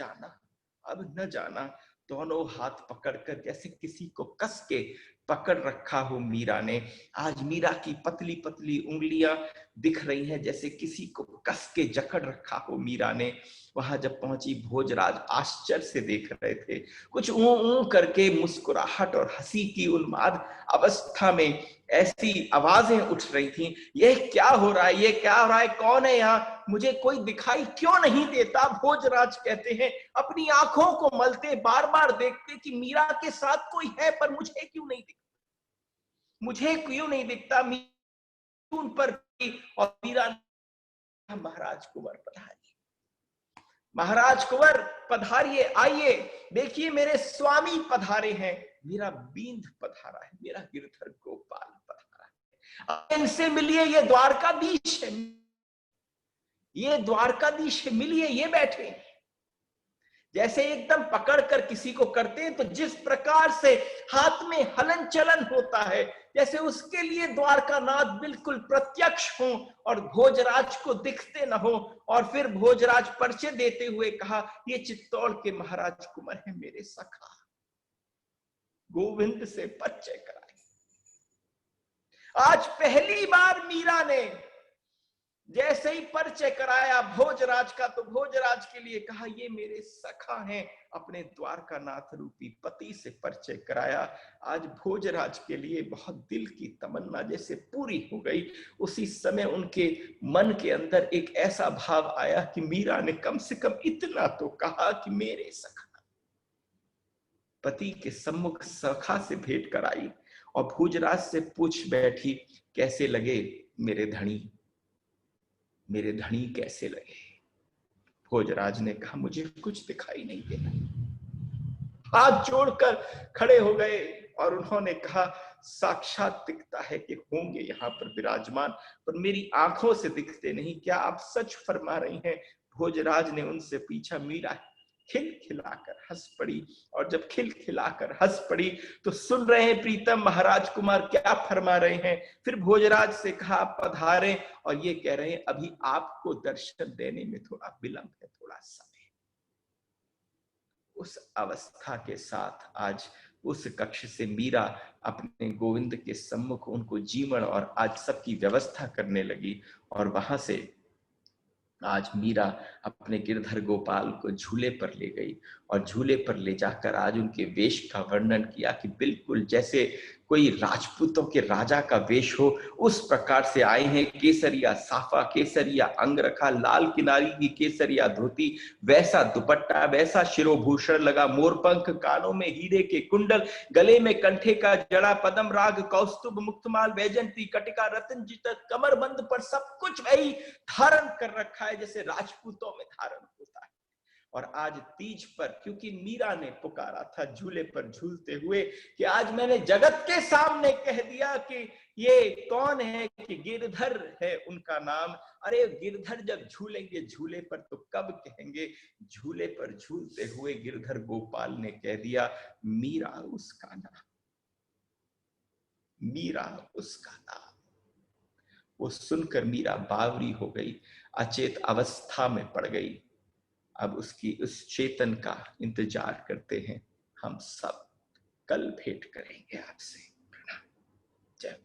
जाना। दोनों हाथ पकड़कर जैसे किसी को कस के पकड़ रखा हो मीरा ने। आज मीरा की पतली पतली उंगलियां दिख रही हैं जैसे किसी को कस के जकड़ रखा हो मीरा ने। वहां जब पहुंची, भोजराज आश्चर्य से देख रहे थे। कुछ ऊ करके मुस्कुराहट और हंसी की उन्माद अवस्था में ऐसी आवाजें उठ रही थी, ये क्या हो रहा है, ये क्या हो रहा है, कौन है यहाँ, मुझे कोई दिखाई क्यों नहीं देता। भोजराज कहते हैं, अपनी आंखों को मलते बार बार देखते कि मीरा के साथ कोई है, पर मुझे क्यों नहीं दिखता, उन पर भी। और मीरा, महाराज कुंवर पधारिए, महाराज कुंवर पधारिए, आइए देखिए मेरे स्वामी पधारे हैं, मेरा बींद पधारा है, मेरा गिरधर गोपाल पधारा है। इनसे मिलिए, ये द्वारकाधीश है, ये द्वारकाधीश है, मिलिए, ये बैठे। जैसे एकदम पकड़कर किसी को करते हैं तो जिस प्रकार से हाथ में हलन चलन होता है, जैसे उसके लिए द्वारकानाथ बिल्कुल प्रत्यक्ष हो और भोजराज को दिखते न हो। और फिर भोजराज परिचय देते हुए कहा, ये चित्तौड़ के महाराज कुंवर है, मेरे सखा, गोविंद से परिचय कराए। आज पहली बार मीरा ने जैसे ही परिचय कराया भोजराज का, तो भोजराज के लिए कहा, ये मेरे सखा हैं, अपने द्वारकानाथ रूपी पति से परिचय कराया। आज भोजराज के लिए बहुत दिल की तमन्ना जैसे पूरी हो गई। उसी समय उनके मन के अंदर एक ऐसा भाव आया कि मीरा ने कम से कम इतना तो कहा कि मेरे सखा। पति के सम्मुख सखा से भेंट कराई और भोजराज से पूछ बैठी, कैसे लगे मेरे धनी, मेरे धनी कैसे लगे। भोजराज ने कहा, मुझे कुछ दिखाई नहीं देता। हाथ जोड़कर खड़े हो गए और उन्होंने कहा, साक्षात दिखता है कि होंगे यहाँ पर विराजमान, पर मेरी आंखों से दिखते नहीं, क्या आप सच फरमा रही हैं। भोजराज ने उनसे पूछा। मीरा खिलखिलाकर हंस पड़ी, और जब खिलखिलाकर हंस पड़ी तो सुन रहे हैं प्रीतम महाराज कुमार क्या फरमा रहे हैं। फिर भोजराज से कहा, पधारे, और ये कह रहे हैं, अभी आपको दर्शन देने में थोड़ा विलंब है, थोड़ा समय। उस अवस्था के साथ आज उस कक्ष से मीरा अपने गोविंद के सम्मुख उनको जीवन और आज सबकी व्यवस्था करने लगी। और वहां से आज मीरा अपने गिरधर गोपाल को झूले पर ले गई और झूले पर ले जाकर आज उनके वेश का वर्णन किया कि बिल्कुल जैसे कोई राजपूतों के राजा का वेश हो, उस प्रकार से आए हैं। केसरिया साफा, केसरिया अंगरखा, लाल किनारी की केसरिया धोती, वैसा दुपट्टा, वैसा शिरोभूषण लगा, मोरपंख, कानों में हीरे के कुंडल, गले में कंठे का जड़ा, पदम राग, कौस्तुभ, मुक्तमाल, वैजंती, कटिका, रत्नजित, कमरबंद पर सब कुछ वही धारण कर रखा है जैसे राजपूतों में धारण होता है। और आज तीज पर क्योंकि मीरा ने पुकारा था झूले पर झूलते हुए कि आज मैंने जगत के सामने कह दिया कि ये कौन है, कि गिरधर है उनका नाम। अरे गिरधर जब झूलेंगे झूले पर तो कब कहेंगे, झूले पर झूलते हुए गिरधर गोपाल ने कह दिया मीरा उसका नाम, मीरा उसका नाम। वो सुनकर मीरा बावरी हो गई, अचेत अवस्था में पड़ गई। अब उसकी उस चेतन का इंतजार करते हैं हम सब। कल भेंट करेंगे आपसे। प्रणाम। जय।